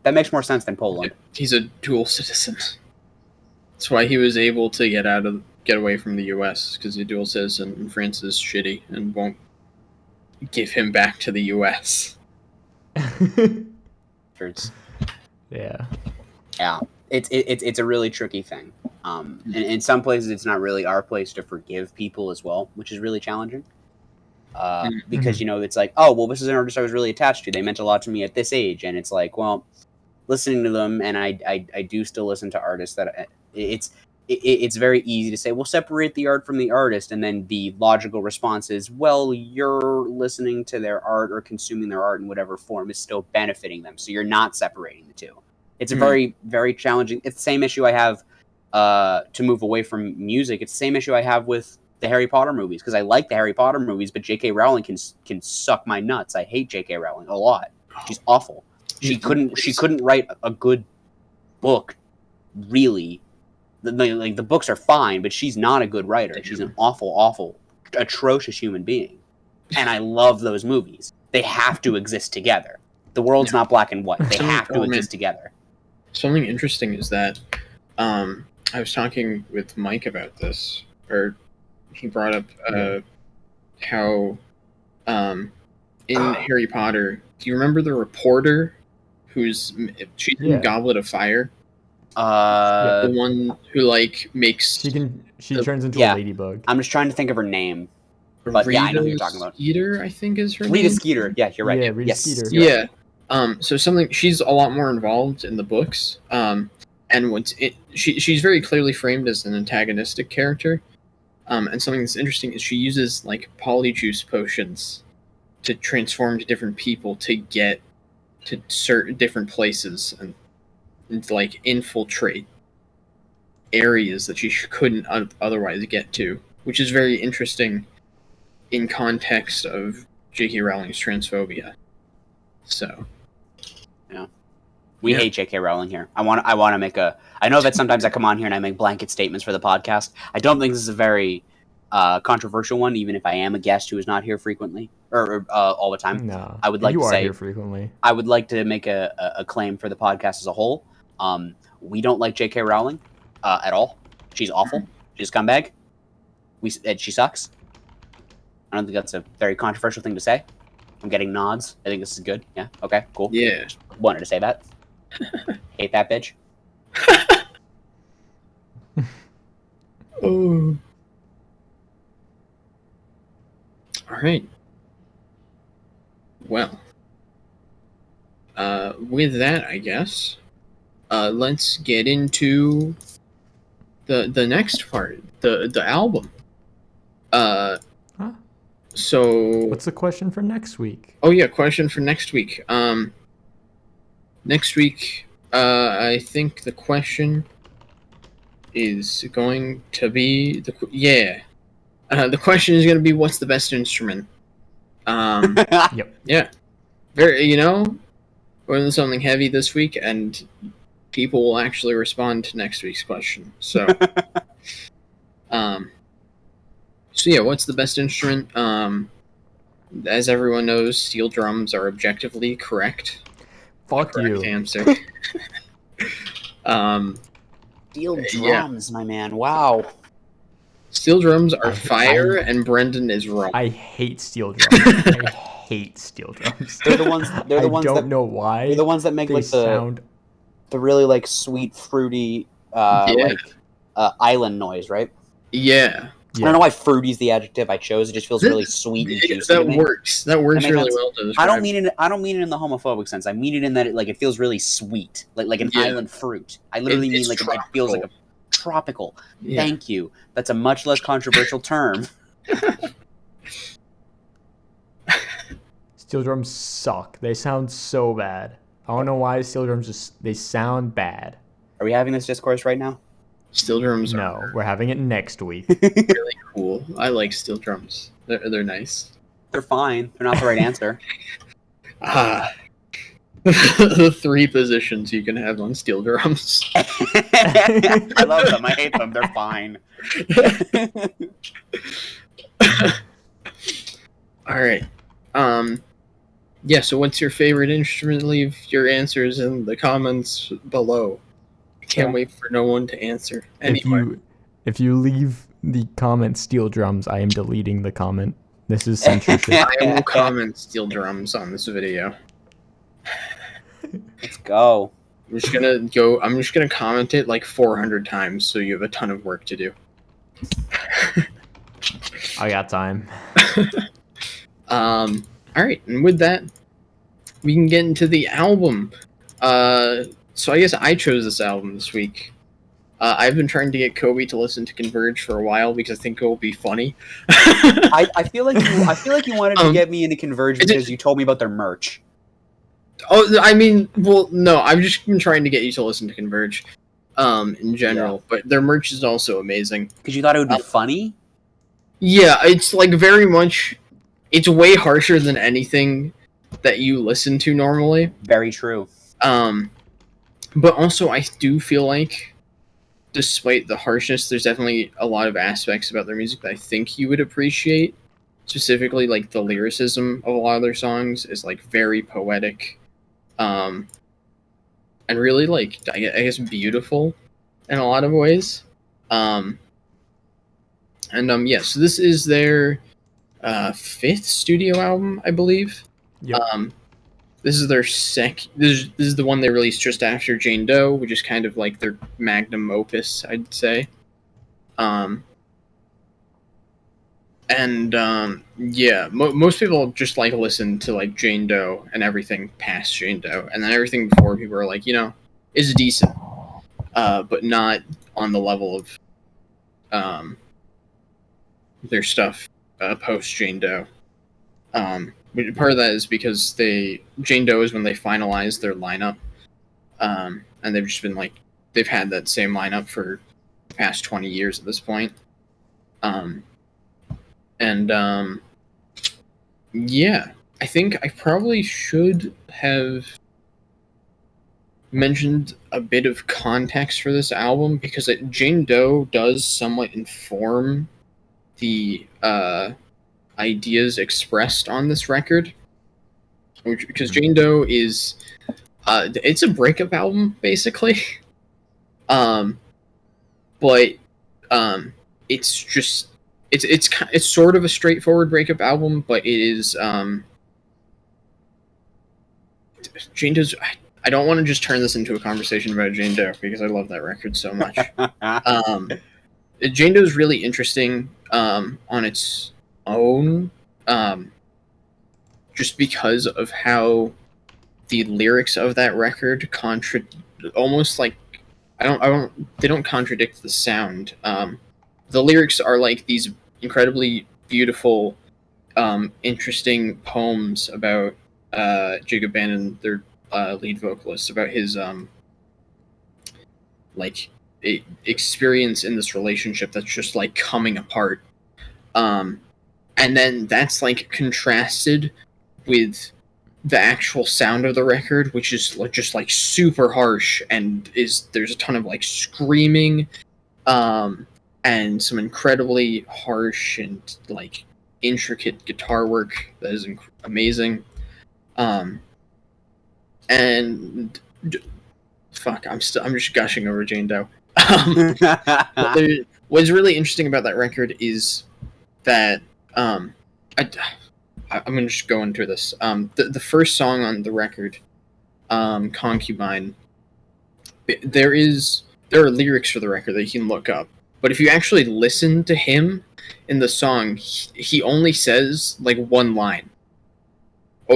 That makes more sense than Poland. He's a dual citizen. That's why he was able to get away from the U.S. because the dual citizen in France is shitty and won't give him back to the U.S. Yeah. Yeah, it's a really tricky thing. And in some places, it's not really our place to forgive people as well, which is really challenging. Because it's like, oh well, this is an artist I was really attached to. They meant a lot to me at this age, and it's like, well, listening to them, and I do still listen to artists that it's very easy to say, well, separate the art from the artist, and then the logical response is, well, you're listening to their art or consuming their art in whatever form is still benefiting them, so you're not separating the two. It's a very, very challenging. It's the same issue I have to move away from music. It's the same issue I have with the Harry Potter movies, because I like the Harry Potter movies, but J.K. Rowling can suck my nuts. I hate J.K. Rowling a lot. She's awful. She couldn't write a good book, really. The books are fine, but she's not a good writer. She's an awful, atrocious human being. And I love those movies. They have to exist together. The world's not black and white. They have to exist together. Something interesting is that I was talking with Mike about this, or he brought up how in Harry Potter, do you remember the reporter she's in Goblet of Fire? The one who makes she turns into a ladybug. I'm just trying to think of her name. But Rita I know who you're talking about. Skeeter, I think is her name. Rita Skeeter. Yeah, you're right. Yeah, Rita Skeeter. Yeah. So she's a lot more involved in the books. And she's very clearly framed as an antagonistic character. And something that's interesting is she uses polyjuice potions to transform to different people to get to certain different places and infiltrate areas that she couldn't otherwise get to, which is very interesting in context of J.K. Rowling's transphobia. So, yeah, we hate J.K. Rowling here. I want to make I know that sometimes I come on here and I make blanket statements for the podcast. I don't think this is a very controversial one, even if I am a guest who is not here frequently or all the time. No, I would like you to are say here frequently. I would like to make a claim for the podcast as a whole. We don't like J.K. Rowling at all. She's awful. She's a scumbag. She sucks. I don't think that's a very controversial thing to say. I'm getting nods. I think this is good. Yeah. Okay. Cool. Yeah. Just wanted to say that. Hate that bitch. Oh. All right. Well. With that, I guess. Let's get into the next part, the album. So what's the question for next week? Oh yeah, question for next week. Next week, I think the question is going to be the question is going to be, what's the best instrument? Yep. Yeah. Very, we're in something heavy this week, and people will actually respond to next week's question. So, so yeah, what's the best instrument? As everyone knows, steel drums are objectively correct. Fuck you. Answer. Steel drums, my man. Wow. Steel drums are fire, and Brendan is wrong. I hate steel drums. I hate steel drums. They're the ones. They're the ones. I don't know why. They're the ones that make the really sweet, fruity, island noise, right? Yeah. I don't know why fruity is the adjective I chose. It just feels really sweet and juicy. That works. That works really well to describe. I don't mean it in the homophobic sense. I mean it in that it feels really sweet, like an island fruit. I literally mean it feels like a tropical. Yeah. Thank you. That's a much less controversial term. Steel drums suck. They sound so bad. I don't know why steel drums they sound bad. Are we having this discourse right now? Steel drums No, we're having it next week. Really cool. I like steel drums. They're nice. They're fine. They're not the right answer. The 3 positions you can have on steel drums. I love them. I hate them. They're fine. All right. Yeah, so what's your favorite instrument? Leave your answers in the comments below. Can't wait for no one to answer. Anyway. If you leave the comment steel drums, I am deleting the comment. This is censorship. I will comment steel drums on this video. Let's go. I'm just gonna comment it like 400 times, so you have a ton of work to do. I got time. All right, and with that, we can get into the album. So I guess I chose this album this week. I've been trying to get Kobe to listen to Converge for a while because I think it will be funny. I feel like you wanted to get me into Converge because you told me about their merch. Oh, I mean, well, no, I've just been trying to get you to listen to Converge, in general. But their merch is also amazing. Because you thought it would be funny? Yeah, it's like very much. It's way harsher than anything that you listen to normally. Very true. But also I do feel like, despite the harshness, there's definitely a lot of aspects about their music that I think you would appreciate. Specifically, like the lyricism of a lot of their songs is like very poetic, and really like I guess beautiful in a lot of ways. Yeah, so this is their 5th studio album, I believe. Yep. This is their this is the one they released just after Jane Doe, which is kind of like their magnum opus, I'd say. Yeah, most people just like listen to like Jane Doe and everything past Jane Doe, and then everything before people are like, is decent, but not on the level of their stuff post Jane Doe. Part of that is because Jane Doe is when they finalized their lineup, and they've just been like they've had that same lineup for the past 20 years at this point. Yeah, I think I probably should have mentioned a bit of context for this album because Jane Doe does somewhat inform the ideas expressed on this record, because Jane Doe is it's a breakup album basically, but it's just it's sort of a straightforward breakup album, but it is Jane Doe's. I don't want to just turn this into a conversation about Jane Doe because I love that record so much. Jane Doe is really interesting on its own, just because of how the lyrics of that record almost like they don't contradict the sound. The lyrics are like these incredibly beautiful, interesting poems about Jacob Bannon, their lead vocalist, about his experience in this relationship that's just like coming apart, and then that's like contrasted with the actual sound of the record, which is just like super harsh, and there's a ton of like screaming, and some incredibly harsh and like intricate guitar work that is amazing. And fuck, I'm just gushing over Jane Doe. What's really interesting about that record is that I'm gonna just go into this. The first song on the record, Concubine, there are lyrics for the record that you can look up, but if you actually listen to him in the song, he only says like one line,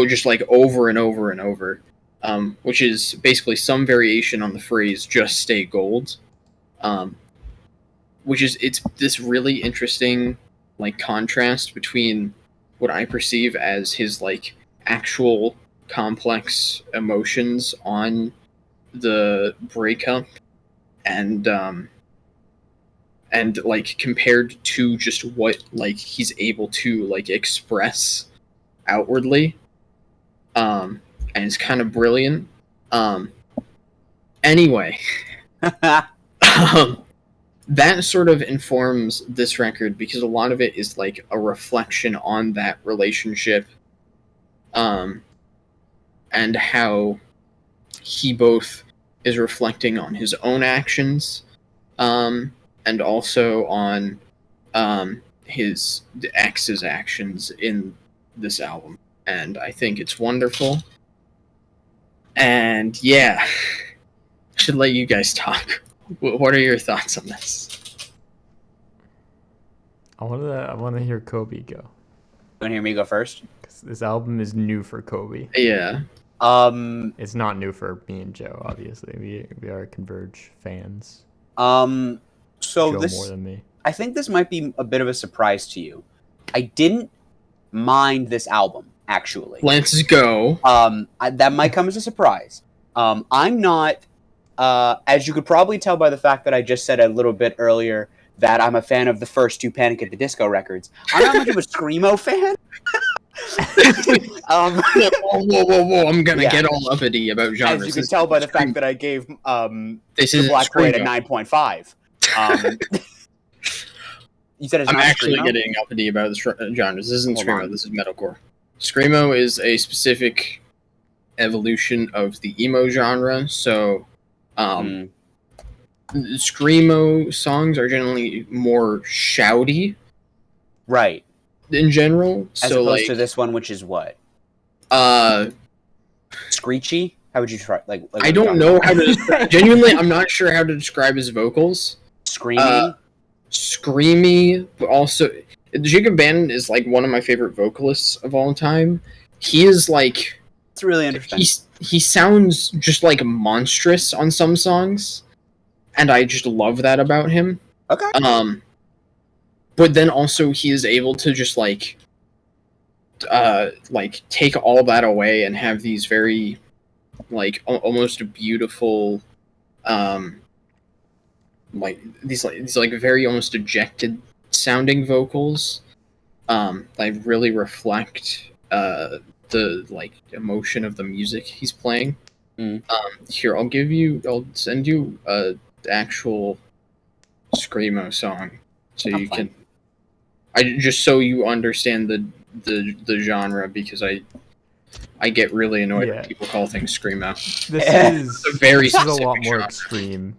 just like over and over and over, which is basically some variation on the phrase "just stay gold," which is it's this really interesting like contrast between what I perceive as his like actual complex emotions on the breakup, and like compared to just what like he's able to like express outwardly, and it's kind of brilliant. Anyway, that sort of informs this record because a lot of it is like a reflection on that relationship, and how he both is reflecting on his own actions, and also on his ex's actions in this album. And I think it's wonderful. And yeah, I should let you guys talk. What are your thoughts on this? I wanna hear Kobe go. You want to hear me go first? Because this album is new for Kobe. Yeah. It's not new for me and Joe, obviously. We are Converge fans. So Joe this, more than me. I think this might be a bit of a surprise to you. I didn't mind this album, actually. Let's go. That might come as a surprise. I'm not, as you could probably tell by the fact that I just said a little bit earlier that I'm a fan of the first two Panic at the Disco records. I'm not much of a Screamo fan. Whoa! I'm gonna Yeah. get all uppity about genres. As you can tell by the fact that I gave this the is Black Parade a Screamo. 9.5. You said it's I'm not actually Screamo? getting uppity about the genres. This isn't Hold Screamo. on. This is metalcore. Screamo is a specific evolution of the emo genre. So, Screamo songs are generally more shouty Right. in general. As so, opposed like, to this one, which is what? uh, Screechy? How would you try? Like I don't know how to describe. Genuinely, I'm not sure how to describe his vocals. Screamy? Screamy, but also Jacob Bannon is like one of my favorite vocalists of all time. He is like It's really interesting. he sounds just like monstrous on some songs, and I just love that about him. Okay. But then also he is able to just like take all that away and have these very like almost beautiful these very almost dejected sounding vocals that really reflect the like emotion of the music he's playing. Here, I'll send you a actual Screamo song so I'm you fine. can just so you understand the genre, because I get really annoyed when people call things Screamo. This is very this is a specific lot more genre. extreme.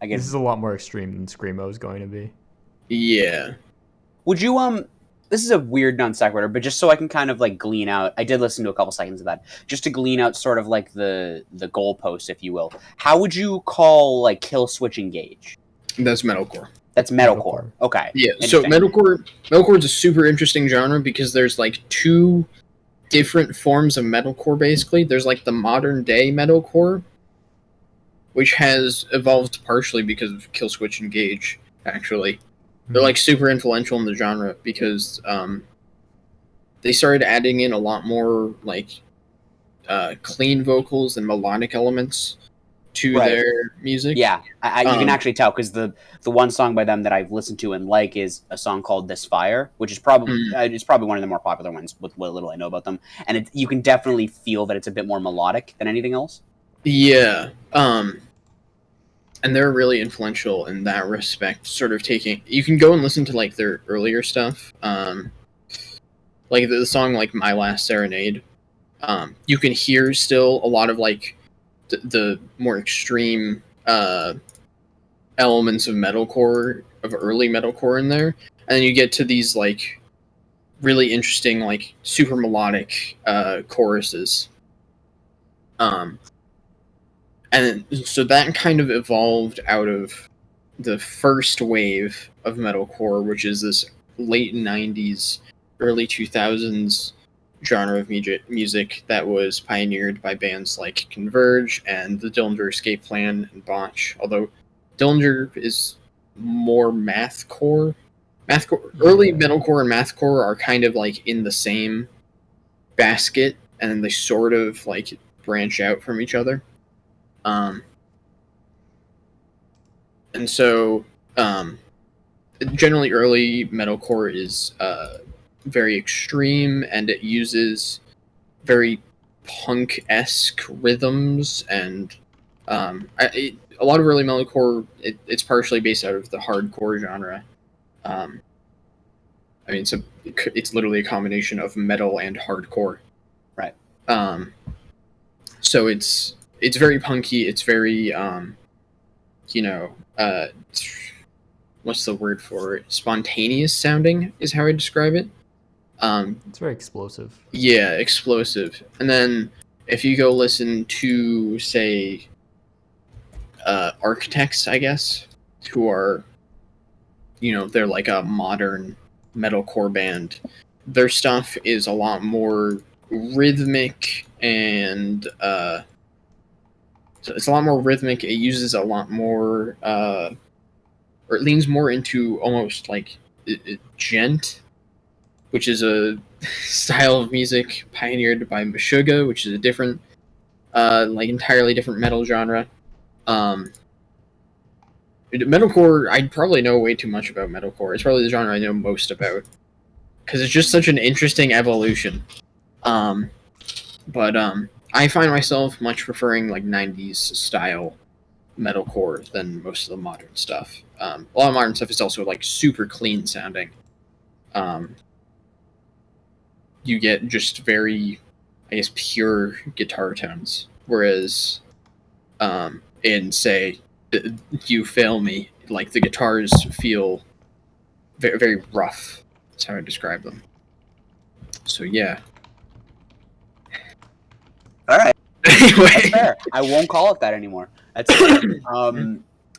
I guess. This is a lot more extreme than Screamo is going to be. Yeah. Would you this is a weird non sequitur, but just so I can kind of like glean out, I did listen to a couple seconds of that, just to glean out sort of like the goalpost, if you will. How would you call like Kill Switch Engage? That's metalcore. That's metalcore. Okay. Yeah. So metalcore is a super interesting genre because there's like two different forms of metalcore basically. There's like the modern day metalcore, which has evolved partially because of Kill Switch Engage, actually. They're like super influential in the genre because they started adding in a lot more like clean vocals and melodic elements to their music. Yeah, you can actually tell because the one song by them that I've listened to and like is a song called "This Fire," which is probably it's probably one of the more popular ones with what little I know about them, and you can definitely feel that it's a bit more melodic than anything else. Yeah, and they're really influential in that respect. Sort of you can go and listen to like their earlier stuff, like the song like "My Last Serenade." You can hear still a lot of like the more extreme elements of metalcore, of early metalcore in there, and then you get to these like really interesting like super melodic choruses. And so that kind of evolved out of the first wave of metalcore, which is this late 90s, early 2000s genre of music that was pioneered by bands like Converge and the Dillinger Escape Plan and Botch. Although Dillinger is more mathcore. Early metalcore and mathcore are kind of like in the same basket, and then they sort of like branch out from each other. And so, generally, early metalcore is very extreme, and it uses very punk-esque rhythms, and a lot of early metalcore. It's partially based out of the hardcore genre. I mean, it's literally a combination of metal and hardcore. Right. So it's it's very punky. It's very what's the word for it? Spontaneous sounding is how I describe it. It's very explosive. Yeah, explosive. And then if you go listen to, say, Architects, I guess, who are, they're like a modern metalcore band. Their stuff is a lot more rhythmic and so it's a lot more rhythmic. It uses a lot more, or it leans more into almost like djent, which is a style of music pioneered by Meshuggah, which is a different, entirely different metal genre. Metalcore, I probably know way too much about metalcore. It's probably the genre I know most about because it's just such an interesting evolution. But I find myself much preferring like 90s style metalcore than most of the modern stuff. A lot of modern stuff is also like super clean sounding. You get just very, I guess, pure guitar tones, whereas in say You Fail Me, like the guitars feel very, very rough. That's how I describe them. So yeah. All right. Anyway, That's fair. I won't call it that anymore. That's fair.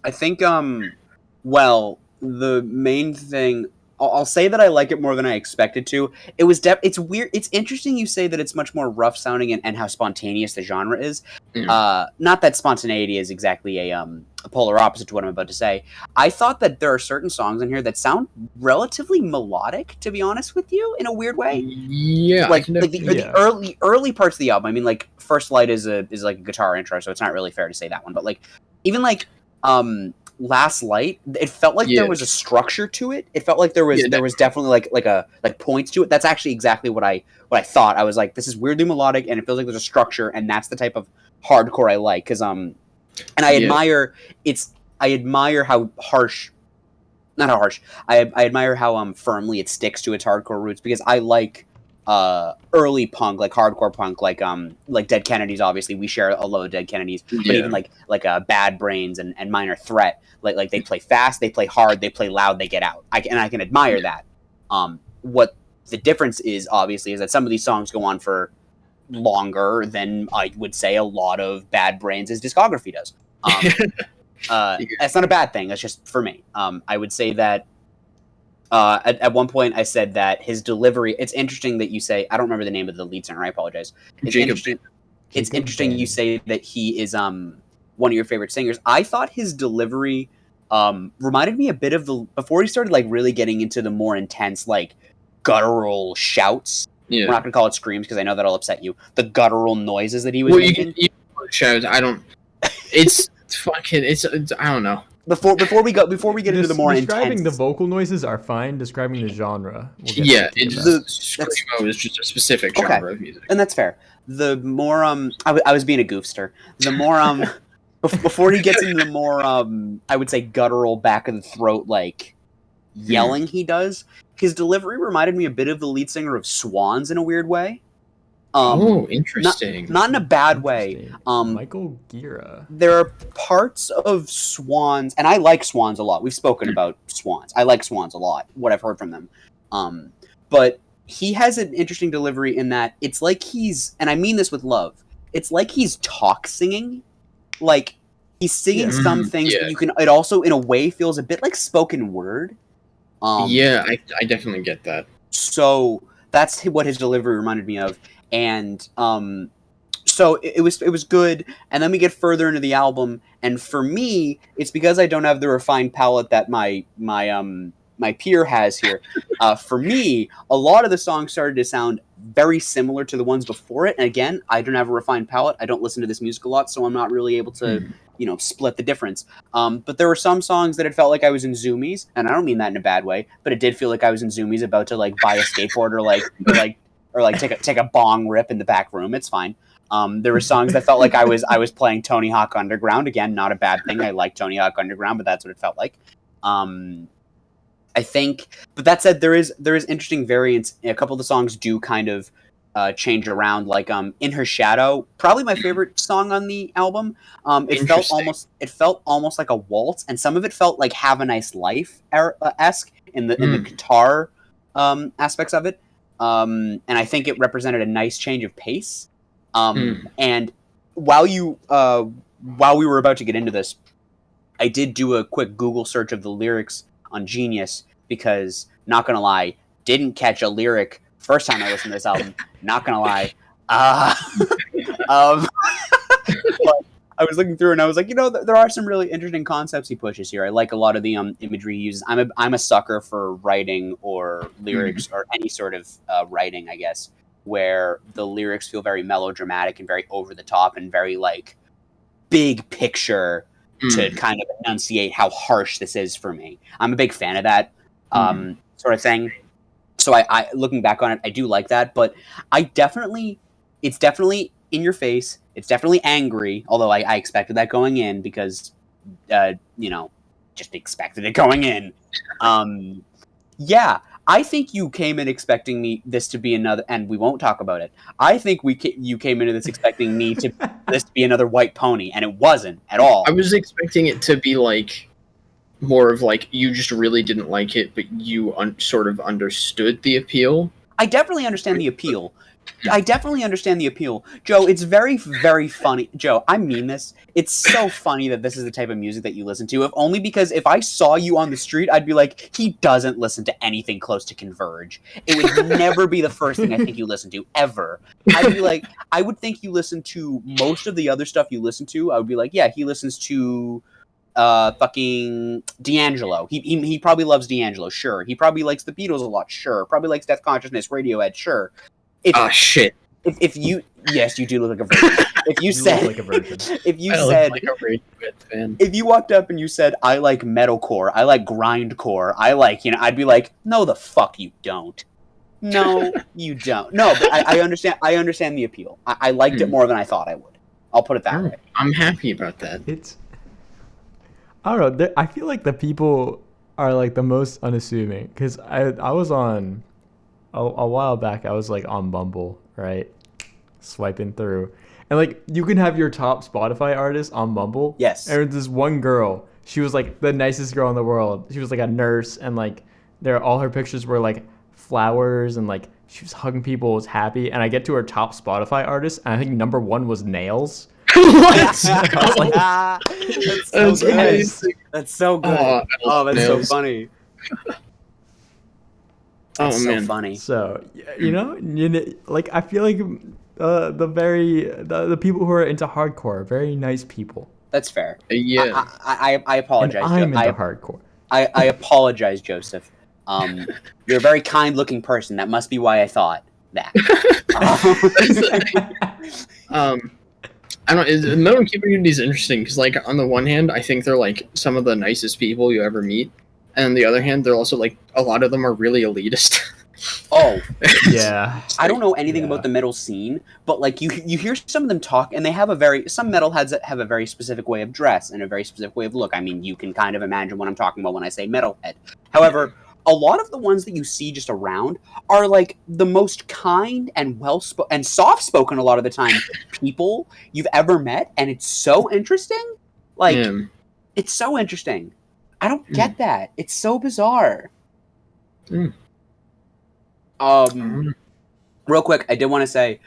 I think well, the main thing I'll say that I like it more than I expected to. It's weird. It's interesting you say that it's much more rough sounding and how spontaneous the genre is. Not that spontaneity is exactly a polar opposite to what I'm about to say. I thought that there are certain songs in here that sound relatively melodic, to be honest with you, in a weird way. Yeah, the early parts of the album. I mean, like First Light is like a guitar intro, so it's not really fair to say that one. But like even like Last Light, it felt like there was a structure to it. It felt like there was definitely like points to it. That's actually exactly what I thought. I was like, this is weirdly melodic, and it feels like there's a structure, and that's the type of hardcore I like. Because and I admire how harsh. Not how harsh. I admire how firmly it sticks to its hardcore roots, because I like early punk, like hardcore punk, like Dead Kennedys. Obviously, we share a love of Dead Kennedys, but even like Bad Brains and Minor Threat, like they play fast, they play hard, they play loud, they get out. I can admire that. What the difference is, obviously, is that some of these songs go on for longer than I would say a lot of Bad Brains' discography does. That's not a bad thing. That's just for me. I would say that at one point I said that his delivery. It's interesting that you say, I don't remember the name of the lead singer. I apologize. It's interesting you say that he is one of your favorite singers. I thought his delivery reminded me a bit of before he started like really getting into the more intense like guttural shouts. Yeah. We're not gonna call it screams because I know that'll upset you. The guttural noises that he was making. Shouts. I don't. It's fucking. It's. I don't know. Before we get into the more describing intense, the vocal noises are fine. Describing the genre, screamo is just a specific genre of music, and that's fair. The more I was being a goofster. The more before he gets into the more I would say guttural, back of the throat like yelling he does. His delivery reminded me a bit of the lead singer of Swans in a weird way. Interesting. Not in a bad way. Michael Gira. There are parts of Swans, and I like Swans a lot. We've spoken about Swans. I like Swans a lot, what I've heard from them. But he has an interesting delivery in that it's like he's, and I mean this with love, it's like he's talk singing. Like, he's singing some things, but it also, in a way, feels a bit like spoken word. I definitely get that. So that's what his delivery reminded me of. And so it was good, and then we get further into the album, and for me, it's because I don't have the refined palate that my peer has here. For me, a lot of the songs started to sound very similar to the ones before it, and again, I don't have a refined palate. I don't listen to this music a lot, so I'm not really able to split the difference. But there were some songs that it felt like I was in Zoomies, and I don't mean that in a bad way, but it did feel like I was in Zoomies about to like buy a skateboard or take a bong rip in the back room. It's fine. There were songs that felt like I was playing Tony Hawk Underground. Again, not a bad thing. I like Tony Hawk Underground, but that's what it felt like. I think, but that said, there is interesting variance. A couple of the songs do kind of change around. Like In Her Shadow, probably my favorite song on the album. It felt almost like a waltz, and some of it felt like Have a Nice Life esque in the guitar aspects of it. And I think it represented a nice change of pace. And while we were about to get into this, I did do a quick Google search of the lyrics on Genius because, not gonna lie, didn't catch a lyric first time I listened to this album. Not gonna lie. But I was looking through and I was like, there are some really interesting concepts he pushes here. I like a lot of the imagery he uses. I'm a sucker for writing or lyrics or any sort of writing, I guess, where the lyrics feel very melodramatic and very over the top and very like big picture to kind of enunciate how harsh this is for me. I'm a big fan of that sort of thing. So I looking back on it, I do like that, but it's definitely in your face. It's definitely angry, although I expected that going in because, just expected it going in. Yeah, I think you came in expecting this to be another, and we won't talk about it. I think you came into this expecting this to be another White Pony, and it wasn't at all. I was expecting it to be like more of like you just really didn't like it, but you sort of understood the appeal. I definitely understand the appeal. Joe, it's very, very funny. Joe, I mean this. It's so funny that this is the type of music that you listen to, if only because if I saw you on the street, I'd be like, he doesn't listen to anything close to Converge. It would never be the first thing I think you listen to, ever. I'd be like, I would think you listen to most of the other stuff you listen to. I would be like, yeah, he listens to fucking D'Angelo. He probably loves D'Angelo, sure. He probably likes the Beatles a lot, sure. Probably likes Death Consciousness, Radiohead, sure. Shit. If you you do look like a virgin. If you said look like a virgin. If you said like a Radiohead fan. If you walked up and you said, I like metalcore, I like grindcore, I like, I'd be like, no the fuck you don't. No, you don't. No, but I understand the appeal. I liked it more than I thought I would. I'll put it that way. I'm happy about that. I don't know. I feel like the people are like the most unassuming because I was on a while back. I was like on Bumble, right, swiping through, and like you can have your top Spotify artist on Bumble. Yes. And this one girl, she was like the nicest girl in the world. She was like a nurse, and like all her pictures were like flowers, and like she was hugging people, was happy. And I get to her top Spotify artist, and I think number 1 was Nails. What? That's so good. Amazing. That's so good. That's Nails. so funny. That's so funny. So like I feel like the people who are into hardcore are very nice people. That's fair. Yeah. I apologize. And I'm into hardcore. I apologize, Joseph. You're a very kind-looking person. That must be why I thought that. I don't know. The metal community is interesting because, like, on the one hand, I think they're like some of the nicest people you ever meet, and on the other hand, they're also like a lot of them are really elitist. Oh, yeah. I don't know anything about the metal scene, but like you hear some of them talk, and they have some metalheads that have a very specific way of dress and a very specific way of look. I mean, you can kind of imagine what I'm talking about when I say metalhead. However, a lot of the ones that you see just around are like the most kind and and soft-spoken a lot of the time people you've ever met, and it's so interesting. Like, it's so interesting. I don't get that. It's so bizarre. Real quick, I did want to say,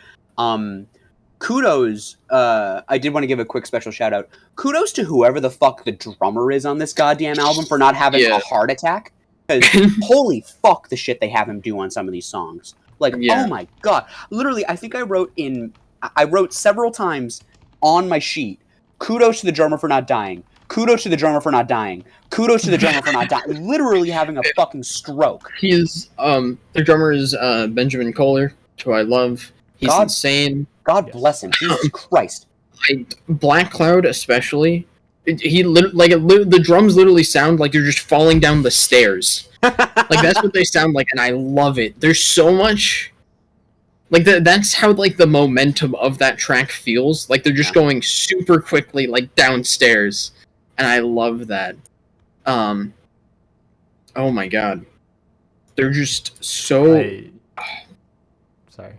kudos. I did want to give a quick special shout out. Kudos to whoever the fuck the drummer is on this goddamn album for not having a heart attack. Because holy fuck, the shit they have him do on some of these songs. Like, oh my god. Literally, I think I wrote several times on my sheet, kudos to the drummer for not dying. Kudos to the drummer for not dying. Kudos to the drummer for not dying. Literally having a fucking stroke. He is, the drummer is Benjamin Kohler, who I love. He's insane. God bless him. Jesus Christ. Black Cloud especially. The drums literally sound like you're just falling down the stairs. Like, that's what they sound like, and I love it. There's so much... Like, that's how, like, the momentum of that track feels. Like, they're just going super quickly, like, downstairs. And I love that. Oh my god. They're just so... Sorry.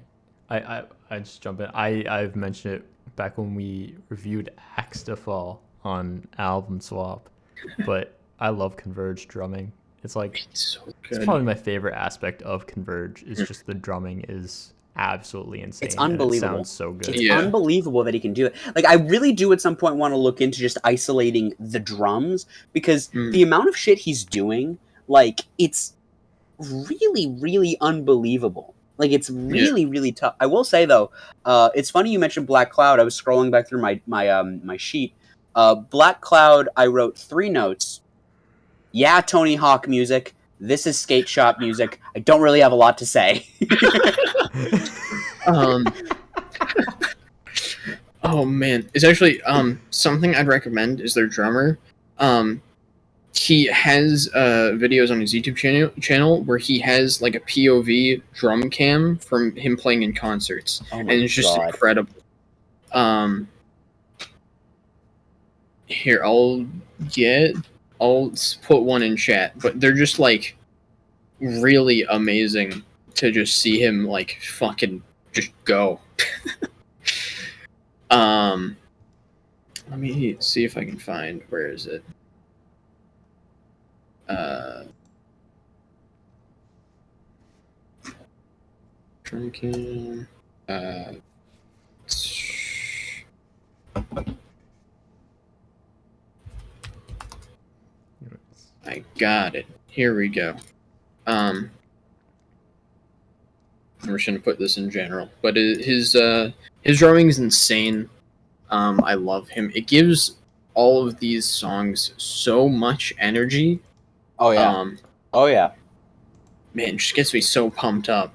I just jump in. I've mentioned it back when we reviewed Axe to Fall on Album Swap, but I love Converge drumming. It's like It's so it's good. probably my favorite aspect of Converge is just the drumming is absolutely insane. It's and unbelievable. it sounds so good. It's unbelievable that he can do it. Like, I really do at some point want to look into just isolating the drums, because the amount of shit he's doing, like, it's really, really unbelievable. Like, it's really, really tough. I will say, though, it's funny you mentioned Black Cloud. I was scrolling back through my sheet. Black Cloud, I wrote 3 notes. Yeah, Tony Hawk music. This is skate shop music. I don't really have a lot to say. Oh man, it's actually something I'd recommend is their drummer. He has videos on his YouTube channel where he has like a POV drum cam from him playing in concerts, and it's just incredible. Here, I'll put one in chat, but they're just like really amazing to just see him like fucking just go. Let me see if I can find, where is it? Drinking. I got it. Here we go. I'm just gonna put this in general, but his drumming is insane. I love him. It gives all of these songs so much energy. Oh yeah. Oh yeah. Man, it just gets me so pumped up.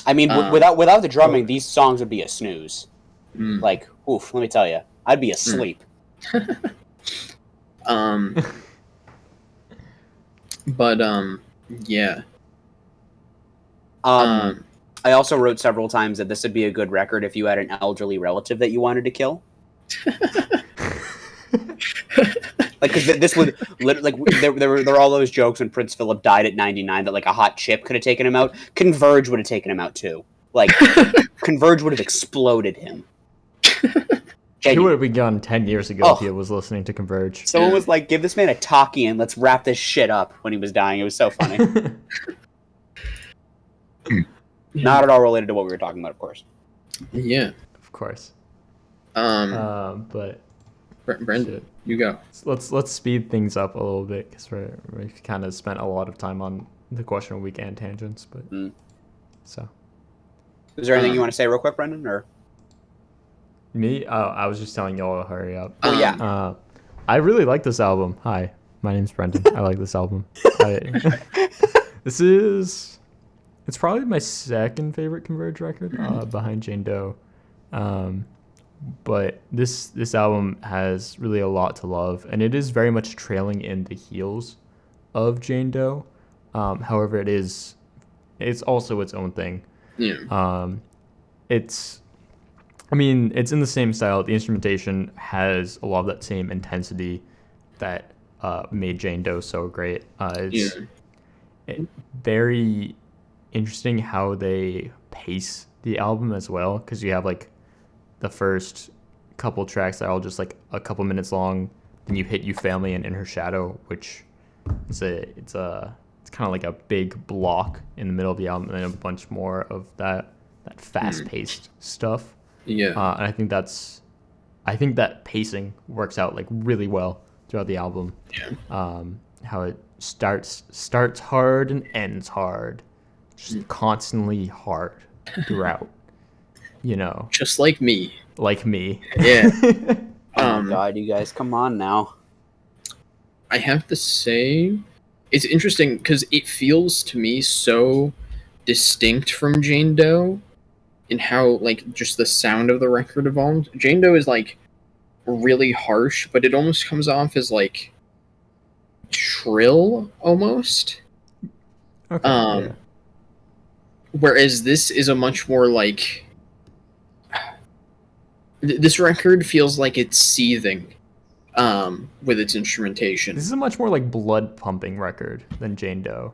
I mean, without the drumming, these songs would be a snooze. Like, oof, let me tell you, I'd be asleep. But yeah. I also wrote several times that this would be a good record if you had an elderly relative that you wanted to kill. Like, because this would like there were all those jokes when Prince Philip died at 99 that like a hot chip could have taken him out. Converge would have taken him out too. Like, Converge would have exploded him. He would have been gone 10 years ago if he was listening to Converge. Someone was like, "Give this man a talkie and let's wrap this shit up." When he was dying, it was so funny. Not at all related to what we were talking about, of course. Yeah, of course. But Brendan, you go. Let's speed things up a little bit because we've kind of spent a lot of time on the question of week and tangents. But so, is there anything you want to say real quick, Brendan? Or me? I was just telling y'all to hurry up. Oh yeah. I really like this album. Hi, my name's Brendan. I like this album. It's probably my second favorite Converge record, behind Jane Doe. But this album has really a lot to love, and it is very much trailing in the heels of Jane Doe. However, it's also its own thing. Yeah. It's in the same style. The instrumentation has a lot of that same intensity that made Jane Doe so great. It's very interesting how they pace the album as well, because you have like the first couple tracks that are all just like a couple minutes long. Then you hit "You Family" and "In Her Shadow," which it's kind of like a big block in the middle of the album, and then a bunch more of that fast-paced stuff. Yeah, and I think that pacing works out like really well throughout the album. Yeah. How it starts hard and ends hard, just constantly hard throughout. You know, just like me. Yeah. Oh my God, you guys, come on now. I have to say, it's interesting because it feels to me so distinct from Jane Doe in how like just the sound of the record evolved. Jane Doe is like really harsh, but it almost comes off as like shrill almost. Okay. Whereas this is a much more like this record feels like it's seething with its instrumentation. This is a much more like blood pumping record than Jane Doe.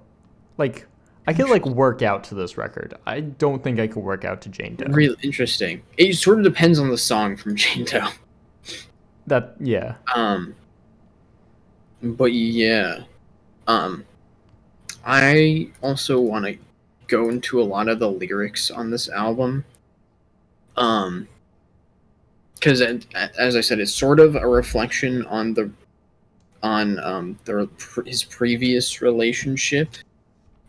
Like, I could like work out to this record. I don't think I could work out to Jane Doe. Really interesting. It sort of depends on the song from Jane Doe. Yeah. But yeah. I also want to go into a lot of the lyrics on this album. Because as I said, it's sort of a reflection on his previous relationship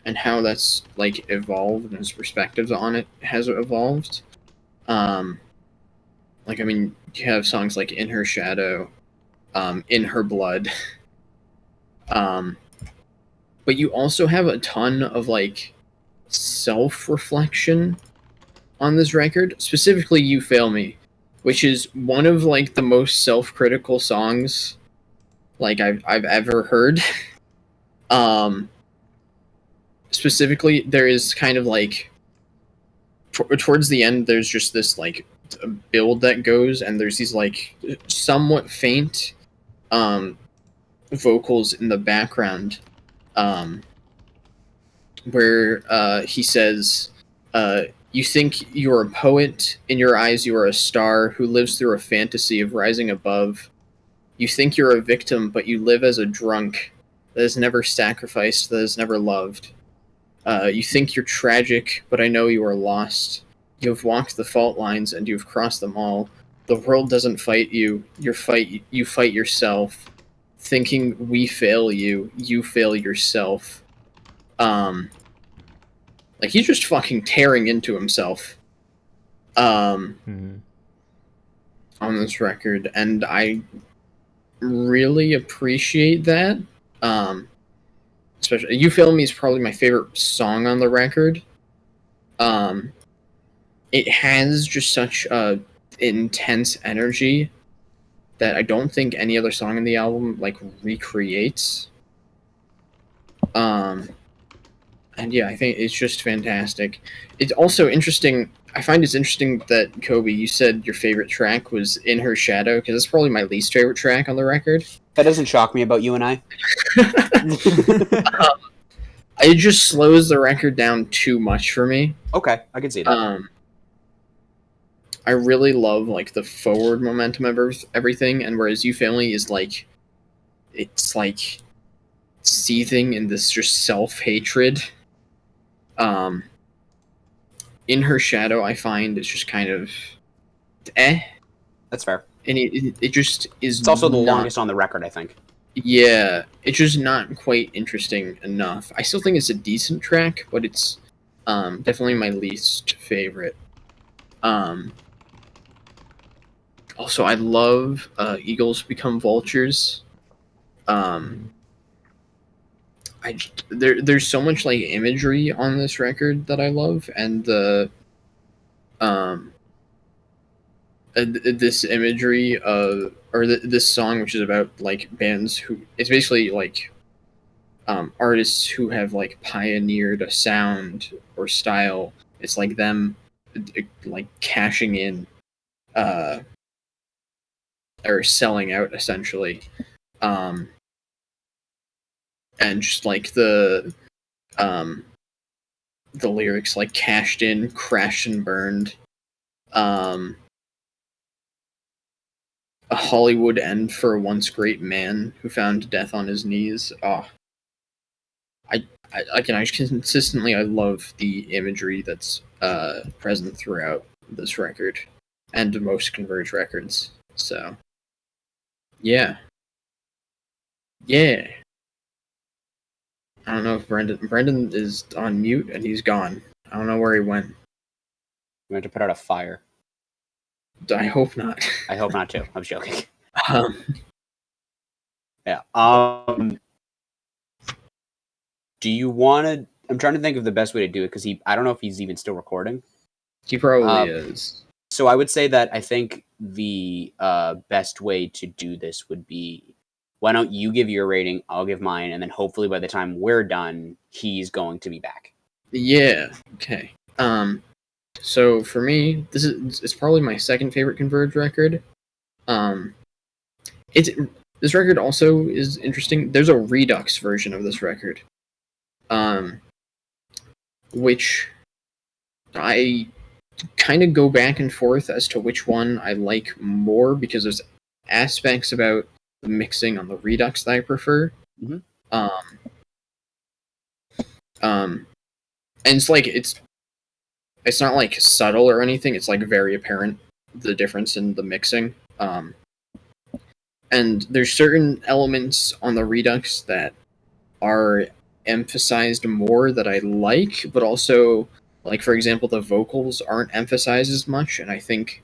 and how that's like evolved and his perspectives on it has evolved. Like, I mean, you have songs like "In Her Shadow," "In Her Blood," but you also have a ton of like self-reflection on this record. Specifically, "You Fail Me," which is one of like the most self-critical songs like I've ever heard. Specifically, there is kind of like towards the end, there's just this like build that goes, and there's these like somewhat faint vocals in the background, where he says, "You think you're a poet, in your eyes you are a star who lives through a fantasy of rising above. You think you're a victim, but you live as a drunk that has never sacrificed, that has never loved. You think you're tragic, but I know you are lost. You have walked the fault lines and you've crossed them all. The world doesn't fight you. You fight yourself. Thinking we fail you, you fail yourself." Like, he's just fucking tearing into himself. On this record, and I really appreciate that. Especially, "You Fail Me" is probably my favorite song on the record. It has just such a intense energy that I don't think any other song in the album like recreates. And yeah, I think it's just fantastic. It's also interesting. I find it's interesting that, Kobe, you said your favorite track was "In Her Shadow," because it's probably my least favorite track on the record. That doesn't shock me about you and I. It just slows the record down too much for me. Okay, I can see that. I really love like the forward momentum of everything, and whereas "You Family" is like, it's like seething in this just self-hatred. "In Her Shadow," I find, is just kind of That's fair. and it just is. It's also the longest on the record, I think. Yeah, it's just not quite interesting enough. I still think it's a decent track, but it's definitely my least favorite. Also, I love "Eagles Become Vultures." There's so much like imagery on this record that I love, and this imagery of, or this song, which is about like bands who, it's basically like artists who have like pioneered a sound or style. It's like them like cashing in or selling out, essentially. And just like the lyrics, like "cashed in, crashed and burned," "a Hollywood end for a once great man who found death on his knees." I consistently, I love the imagery that's present throughout this record and most Converge records. So yeah. I don't know if Brendan is on mute and he's gone. I don't know where he went. We have to put out a fire. I hope not. I hope not too. I'm joking. Yeah. Do you want to? I'm trying to think of the best way to do it, because I don't know if he's even still recording. He probably is. So I would say that I think the best way to do this would be, why don't you give your rating, I'll give mine, and then hopefully by the time we're done, he's going to be back. Yeah. Okay. So for me, it's probably my second favorite Converge record. This record also is interesting. There's a Redux version of this record. which I kind of go back and forth as to which one I like more, because there's aspects about the mixing on the Redux that I prefer. Mm-hmm. And it's like it's not like subtle or anything. It's like very apparent, the difference in the mixing. And there's certain elements on the Redux that are emphasized more that I like, but also, like, for example, the vocals aren't emphasized as much, and I think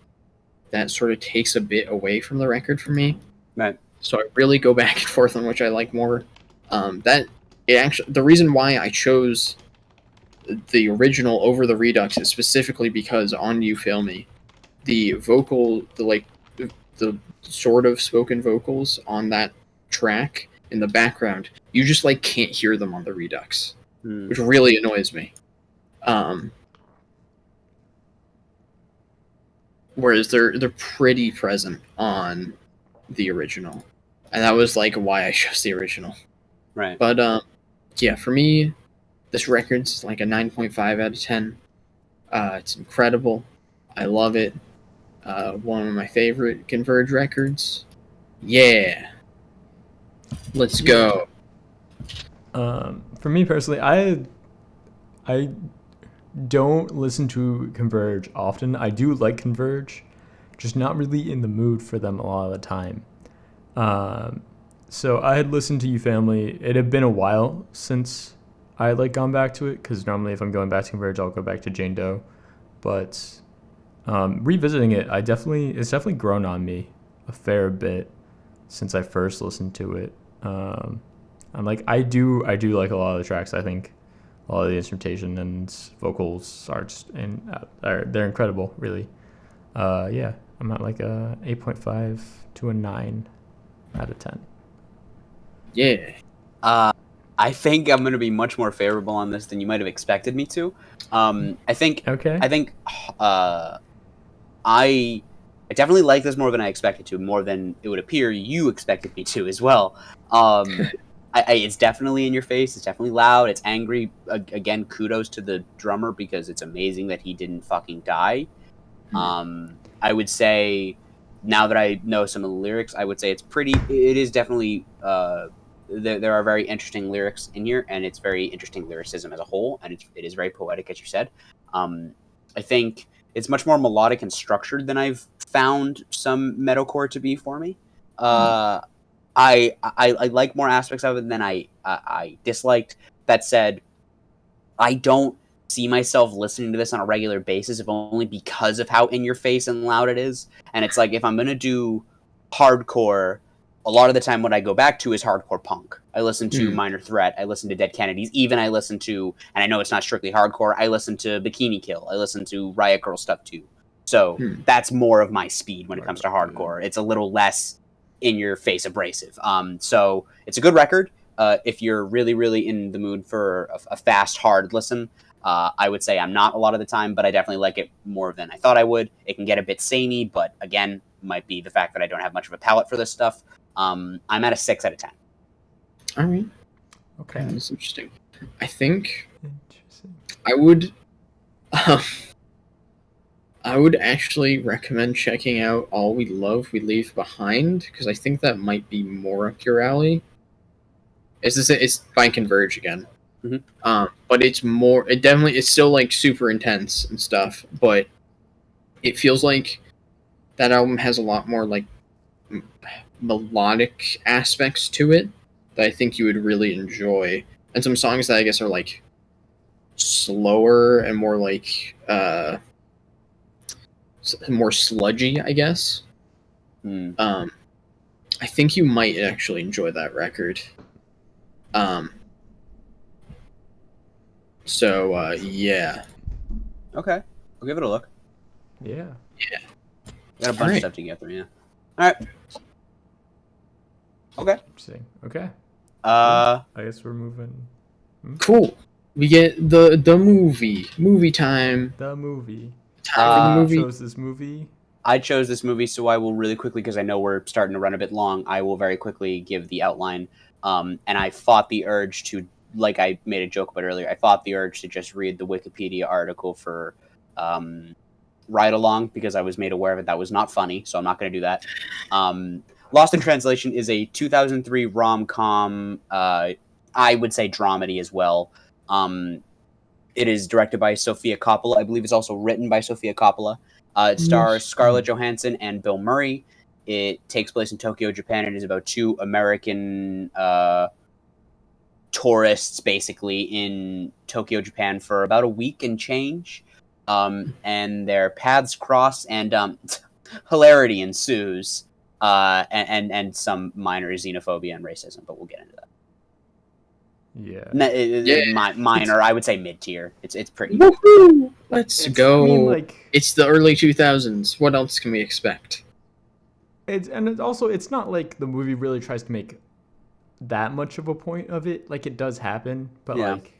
that sort of takes a bit away from the record for me. Right. So I really go back and forth on which I like more. The reason why I chose the original over the Redux is specifically because on You Fail Me, the sort of spoken vocals on that track in the background, you just like can't hear them on the Redux, which really annoys me. Whereas they're pretty present on the original, and that was like why I chose the original. Right. But yeah, for me, this record's like a 9.5 out of 10. It's incredible. I love it. One of my favorite Converge records. Yeah. Let's go. For me personally, I don't listen to Converge often. I do like Converge, just not really in the mood for them a lot of the time. So I had listened to You Family. It had been a while since I had like gone back to it, because normally if I'm going back to Converge, I'll go back to Jane Doe. But revisiting it, it's definitely grown on me a fair bit since I first listened to it. I'm like, I do like a lot of the tracks. I think a lot of the instrumentation and vocals are just they're incredible, really. Yeah, I'm at like a 8.5 to a 9 out of 10. Yeah. I think I'm going to be much more favorable on this than you might have expected me to. I think I definitely like this more than I expected to, more than it would appear you expected me to as well. It's definitely in your face. It's definitely loud. It's angry. Again, kudos to the drummer, because it's amazing that he didn't fucking die. I would say, now that I know some of the lyrics, I would say it is definitely, there are very interesting lyrics in here, and it's very interesting lyricism as a whole, and it is very poetic, as you said. I think it's much more melodic and structured than I've found some metalcore to be for me. I like more aspects of it than I disliked. That said, I don't see myself listening to this on a regular basis, if only because of how in your face and loud it is. And it's like, if I'm gonna do hardcore, a lot of the time what I go back to is hardcore punk. I listen to Minor Threat, I listen to Dead Kennedys, even I listen to, and I know it's not strictly hardcore, I listen to Bikini Kill, I listen to Riot Girl stuff too. So that's more of my speed when it comes to hardcore. It's a little less in your face abrasive. So it's a good record. If you're really, really in the mood for a fast, hard listen, I would say I'm not a lot of the time, but I definitely like it more than I thought I would. It can get a bit samey, but again, might be the fact that I don't have much of a palate for this stuff. I'm at a 6 out of 10. All right. Okay. That's interesting. I think I would actually recommend checking out All We Love, We Leave Behind, because I think that might be more up your alley. It's by Converge again. But it's still like super intense and stuff, but it feels like that album has a lot more like melodic aspects to it that I think you would really enjoy, and some songs that I guess are like slower and more like more sludgy, I guess. I think you might actually enjoy that record. So yeah. Okay, I'll give it a look. Yeah. Got a bunch of stuff to get through. Yeah. All right. Okay. Interesting. Okay. I guess we're moving. Cool. We get the movie time. The movie. Time for the movie. Chose this movie. I chose this movie, so I will really quickly, because I know we're starting to run a bit long, I will very quickly give the outline. And I fought the urge to like I made a joke about earlier, I fought the urge to just read the Wikipedia article for Ride Along because I was made aware of it. That was not funny, so I'm not going to do that. Lost in Translation is a 2003 rom-com, I would say dramedy as well. It is directed by Sofia Coppola. I believe it's also written by Sofia Coppola. It stars Scarlett Johansson and Bill Murray. It takes place in Tokyo, Japan. It is about two American tourists, basically, in Tokyo, Japan for about a week and change. And their paths cross, and hilarity ensues, and some minor xenophobia and racism, but we'll get into that. Minor, I would say mid-tier. It's pretty good. Woohoo! Let's go. I mean, like, it's the early 2000s. What else can we expect? it's not like the movie really tries to make that much of a point of it. Like, it does happen, but like,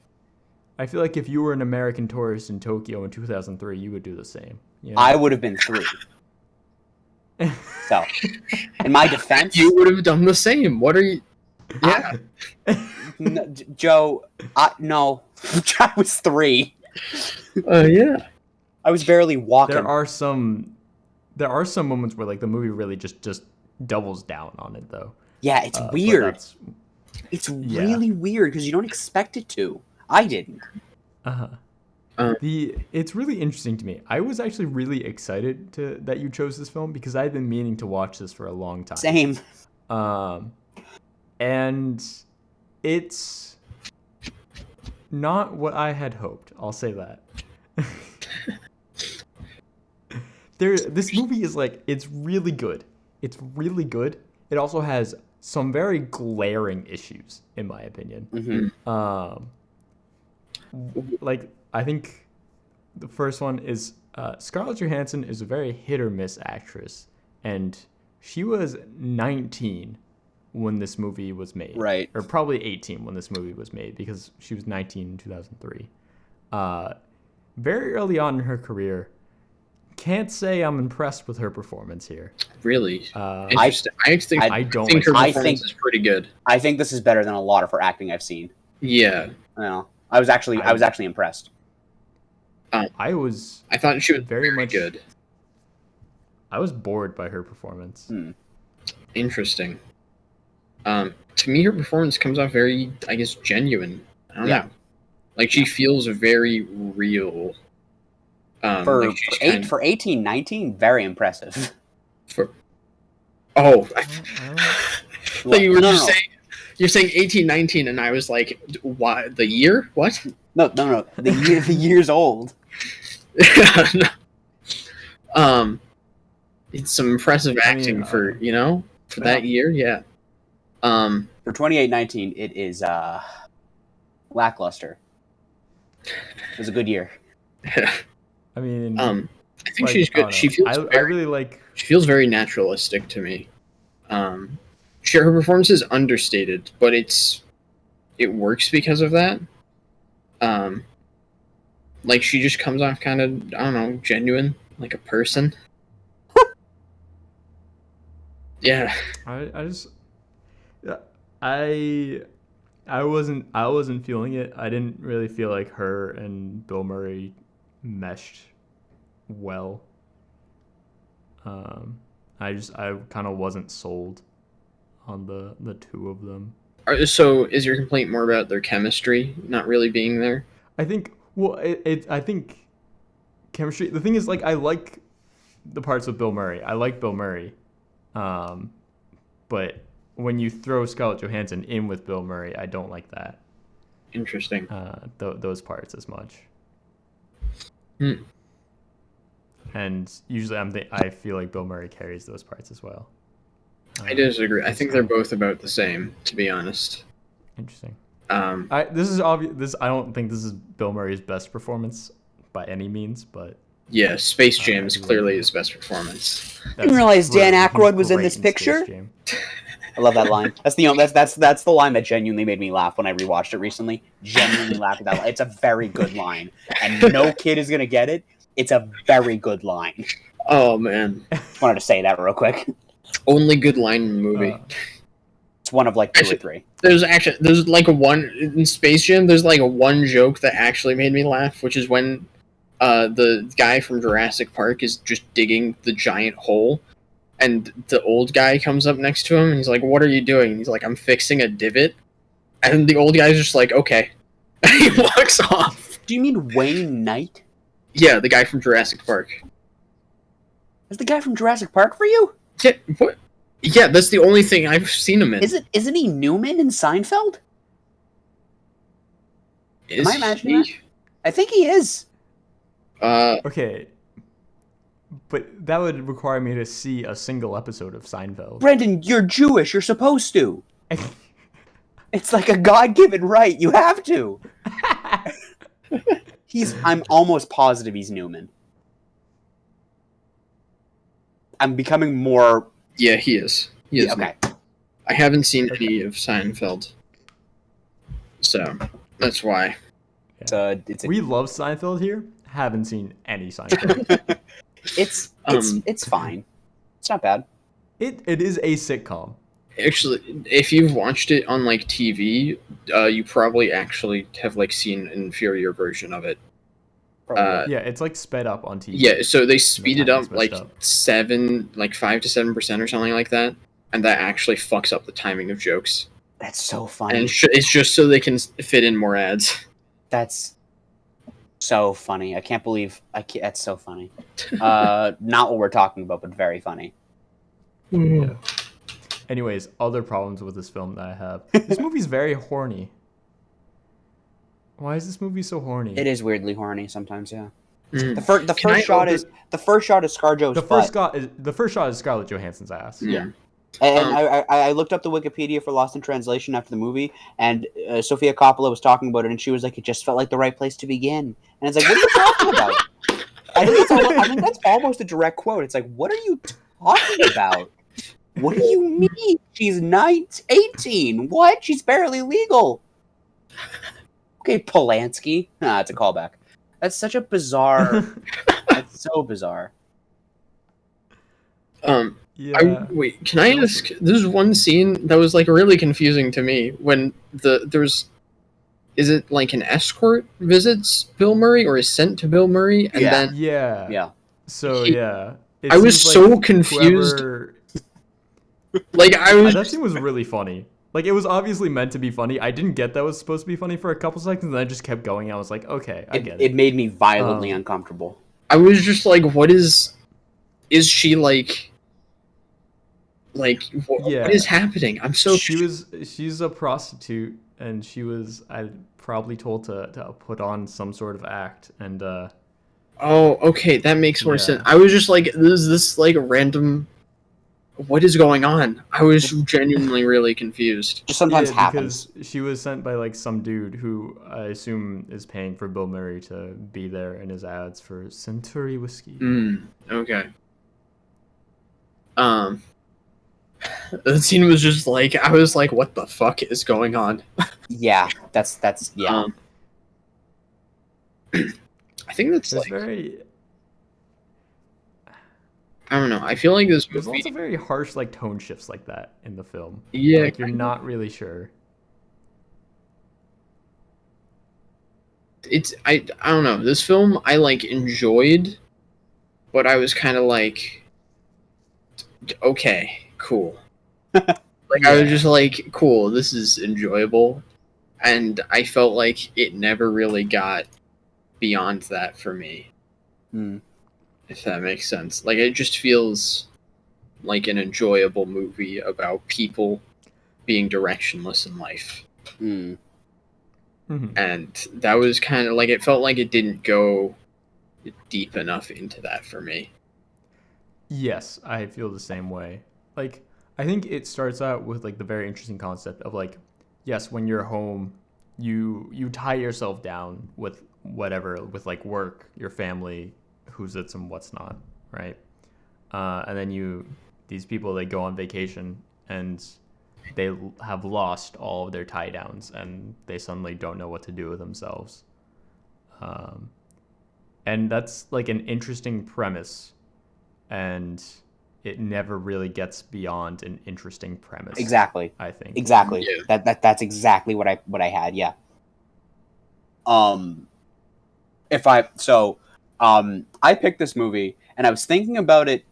I feel like if you were an American tourist in Tokyo in 2003, you would do the same. You know? I would have been 3. So, in my defense, You would have done the same. What are you? Yeah. Joe, no, I was 3. Yeah. I was barely walking. There are some moments where like the movie really just doubles down on it though. Yeah, it's weird. It's really weird because you don't expect it to. I didn't. It's really interesting to me. I was actually really excited that you chose this film because I've been meaning to watch this for a long time. Same. And it's not what I had hoped. I'll say that. This movie is like, it's really good. It's really good. It also has some very glaring issues, in my opinion. Mm-hmm. Like, I think the first one is Scarlett Johansson is a very hit or miss actress, and she was 19 when this movie was made. Right. Or probably 18 when this movie was made, because she was 19 in 2003. Very early on in her career. Can't say I'm impressed with her performance here. Really? Interesting. I think her performance is pretty good. I think this is better than a lot of her acting I've seen. Yeah. Well, I was actually impressed. I thought she was very much good. I was bored by her performance. Interesting. To me, her performance comes off very, I guess, genuine. I don't know. Like, she feels very real. For 18, 19, very impressive. You were saying you're saying 18, 19, and I was like, what? The year? What? No. The year's old. It's some impressive acting for that year. Yeah. For 28-19, it is lackluster. It was a good year. I mean, I think she's good. She feels. She feels very naturalistic to me. Sure, her performance is understated, but it works because of that. Like, she just comes off kind of, I don't know, genuine, like a person. Yeah. I wasn't feeling it. I didn't really feel like her and Bill Murray meshed well. I kind of wasn't sold on the two of them. So is your complaint more about their chemistry not really being there? I think I think chemistry. The thing is, like, I like the parts with Bill Murray. I like Bill Murray, but when you throw Scarlett Johansson in with Bill Murray, I don't like that. Interesting. Those parts as much. And usually I feel like Bill Murray carries those parts as well. I disagree. I think they're both about the same, to be honest. Interesting. This is obvious. I don't think this is Bill Murray's best performance by any means, but yeah, Space Jam is clearly his best performance. I didn't realize Dan Aykroyd was in this picture. I love that line. That's the line that genuinely made me laugh when I rewatched it recently. Genuinely laughed at that line. It's a very good line, and no kid is gonna get it. It's a very good line. Oh man, just wanted to say that real quick. Only good line in the movie. It's one of like two or Actually, three. There's like a one in Space Jam. There's like a one joke that actually made me laugh, which is when the guy from Jurassic Park is just digging the giant hole, and the old guy comes up next to him and he's like, "What are you doing?" And he's like, "I'm fixing a divot." And the old guy's just like, "Okay." He walks off. Do you mean Wayne Knight? Yeah, the guy from Jurassic Park. Is the guy from Jurassic Park for you? Yeah, what? Yeah, that's the only thing I've seen him in. Isn't he Newman in Seinfeld? Am I imagining that? I think he is. Okay. But that would require me to see a single episode of Seinfeld. Brendan, you're Jewish. You're supposed to. It's like a God-given right. You have to. I'm almost positive he's Newman. I'm becoming more... Yeah, he is. He is. Okay. I haven't seen any of Seinfeld. So, that's why. We love Seinfeld here. Haven't seen any Seinfeld. It's fine. It's not bad. It is a sitcom. Actually, if you've watched it on like TV, you probably actually have like seen an inferior version of it. Yeah, it's like sped up on TV. Yeah, so they speed it up like up. 5 to 7% or something like that, and that actually fucks up the timing of jokes. That's so funny. And it's just so they can fit in more ads. That's so funny. I can't believe that's so funny. Not what we're talking about, but very funny. Yeah. Anyways, other problems with this film that I have. This movie's very horny. Why is this movie so horny? It is weirdly horny sometimes, yeah. Mm. The first shot is ScarJo's the first shot is Scarlett Johansson's ass. Yeah. And I looked up the Wikipedia for Lost in Translation after the movie, and Sofia Coppola was talking about it, and she was like, "It just felt like the right place to begin." And it's like, what are you talking about? I think that's almost a direct quote. It's like, what are you talking about? What do you mean? She's 18. What? She's barely legal. Okay, Polanski. Nah, it's a callback. That's such a bizarre. That's so bizarre. Yeah. Wait, can I ask? There's one scene that was like really confusing to me when is it like an escort visits Bill Murray or is sent to Bill Murray and then Yeah. So I was so confused. Like that scene was really funny. Like it was obviously meant to be funny. I didn't get that was supposed to be funny for a couple seconds, and I just kept going. I was like, okay, I get it. It made me violently uncomfortable. I was just like, what is she like? Like what is happening? I'm so. She's a prostitute, and I probably told to put on some sort of act, and Oh, okay, that makes more sense. I was just like, this like random. What is going on? I was genuinely really confused. Just sometimes happens. Because she was sent by like some dude who I assume is paying for Bill Murray to be there in his ads for Century whiskey. Okay. The scene was just like, I was like, what the fuck is going on? Yeah, that's yeah. I think that's It's like very. I don't know. I feel like this movie. There's also very harsh like tone shifts like that in the film. Yeah, like you're not really sure. I don't know. This film I like enjoyed, but I was kind of like, okay, cool. Like I was just like, cool. This is enjoyable, and I felt like it never really got beyond that for me. If that makes sense. Like, it just feels like an enjoyable movie about people being directionless in life. And that was kind of like, it felt like it didn't go deep enough into that for me. Yes, I feel the same way. Like, I think it starts out with like the very interesting concept of like, yes, when you're home, you tie yourself down with whatever, with like work, your family, who's it's and what's not, right? And then these people, they go on vacation and they have lost all of their tie downs and they suddenly don't know what to do with themselves. And that's like an interesting premise. And it never really gets beyond an interesting premise. Exactly. I think. Exactly. Yeah. That's exactly what I had. Yeah. I picked this movie and I was thinking about it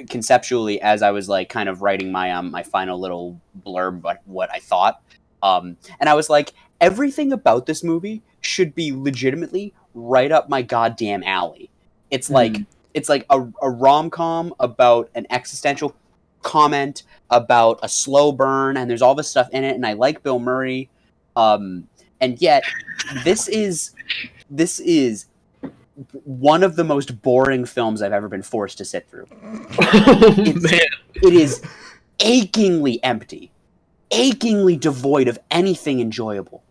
conceptually as I was like kind of writing my my final little blurb, but what I thought. And I was like, everything about this movie should be legitimately right up my goddamn alley. It's like a rom-com about an existential comment about a slow burn, and there's all this stuff in it, and I like Bill Murray. And yet this is one of the most boring films I've ever been forced to sit through. It is achingly empty, achingly devoid of anything enjoyable.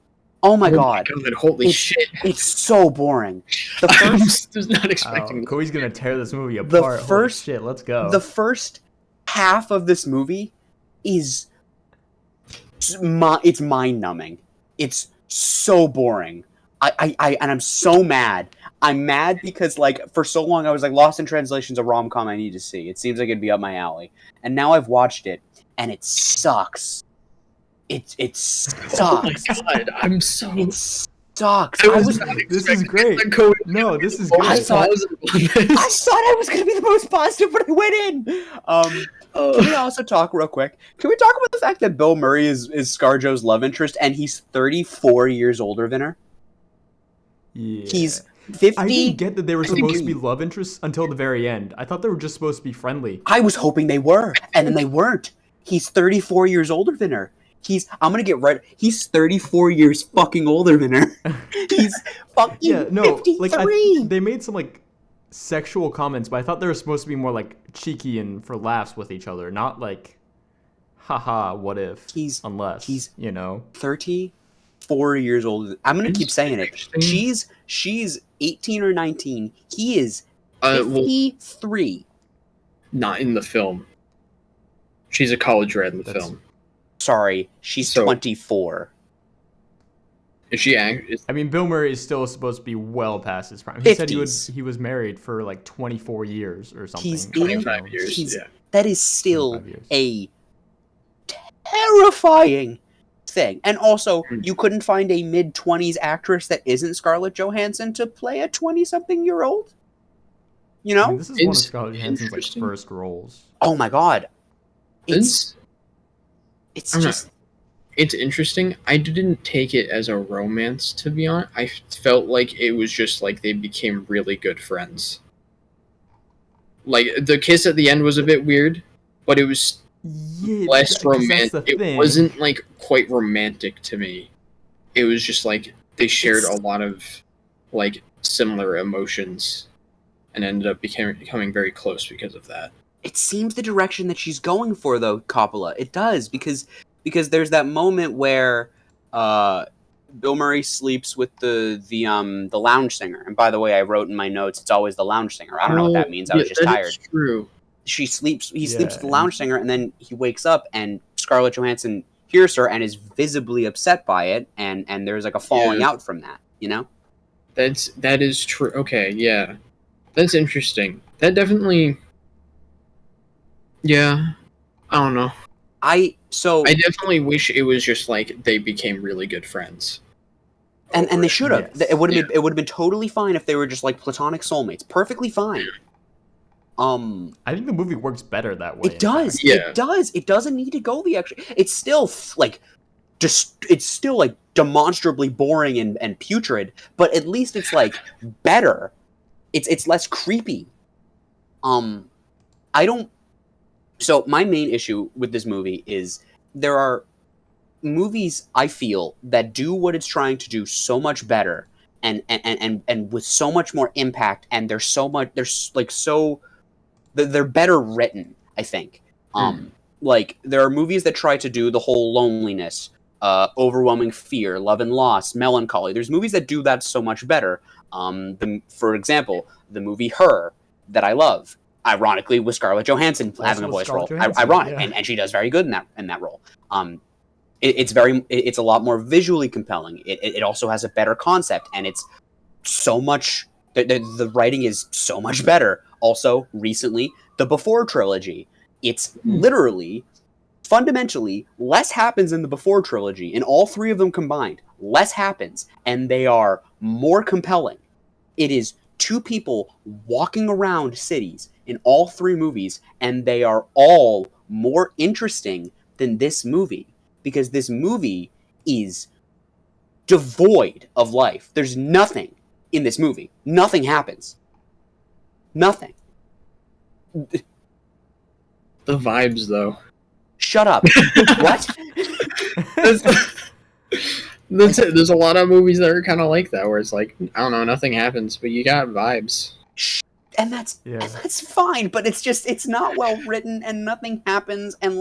Oh my god. Holy shit. It's so boring. I was not expecting Cody's gonna tear this movie apart. Holy shit, let's go. The first half of this movie is it's mind-numbing. It's so boring. And I'm so mad. I'm mad because, like, for so long I was like, Lost in Translation's a rom-com I need to see. It seems like it'd be up my alley. And now I've watched it, and it sucks. It sucks. Oh my god, I'm so... It sucks. This is great. No, this is great. I thought I was going to be the most positive when I went in. Can we also talk real quick? Can we talk about the fact that Bill Murray is ScarJo's love interest, and he's 34 years older than her? Yeah. He's 50. I didn't get that they were supposed to be love interests until the very end. I thought they were just supposed to be friendly. I was hoping they were, and then they weren't. He's 34 years older than her. He's 34 years fucking older than her. He's fucking 53. Like they made some like sexual comments, but I thought they were supposed to be more like cheeky and for laughs with each other, not like, haha, what if? Unless he's 34 years old. I'm gonna keep saying it. She's 18 or 19. He is 53. Not in the film. She's a college grad in the film. Sorry, she's 24. Is she? I mean, Bill Murray is still supposed to be well past his prime. 50s. He said he was married for like 24 years or something. He's 25 years. Yeah. That is still a terrifying thing. And also, you couldn't find a mid-20s actress that isn't Scarlett Johansson to play a 20-something-year-old? You know? I mean, this is one of Scarlett Johansson's like first roles. Oh my god. It's interesting. I didn't take it as a romance, to be honest. I felt like it was just like they became really good friends. Like, the kiss at the end was a bit weird, but it was less romantic. It wasn't like quite romantic to me. It was just like they shared a lot of like similar emotions and ended up becoming very close because of that. It seems the direction that she's going for, though, Coppola. It does, because there's that moment where Bill Murray sleeps with the lounge singer. And by the way, I wrote in my notes, it's always the lounge singer. I don't know what that means. I was just tired. True. He sleeps with the lounge singer, and then he wakes up, and Scarlett Johansson hears her and is visibly upset by it, and there's like a falling out from that, you know? That is true. Okay, yeah. That's interesting. That definitely... Yeah. I don't know. I definitely wish it was just like they became really good friends. And they should have. Yes. It would have been totally fine if they were just like platonic soulmates. Perfectly fine. I think the movie works better that way. It does. Yeah. It does. It doesn't need to go the extra. It's still like demonstrably boring and putrid, but at least it's like better. It's less creepy. So my main issue with this movie is there are movies, I feel, that do what it's trying to do so much better and with so much more impact, and they're better written, I think. Like, there are movies that try to do the whole loneliness, overwhelming fear, love and loss, melancholy. There's movies that do that so much better. For example, the movie Her, that I love, ironically, with Scarlett Johansson having a voice role. Ironic, yeah. and she does very good in that role. It's a lot more visually compelling. It also has a better concept, and it's so much. The writing is so much better. Also, recently, the Before trilogy. It's literally, fundamentally, less happens in the Before trilogy. In all three of them combined, less happens, and they are more compelling. It is two people walking around cities in all three movies, and they are all more interesting than this movie, because this movie is devoid of life. There's nothing in this movie. Nothing happens. Nothing. The vibes, though. Shut up. What? That's it. There's a lot of movies that are kind of like that, where it's like, I don't know, nothing happens, but you got vibes. And that's fine, but it's not well written, and nothing happens, and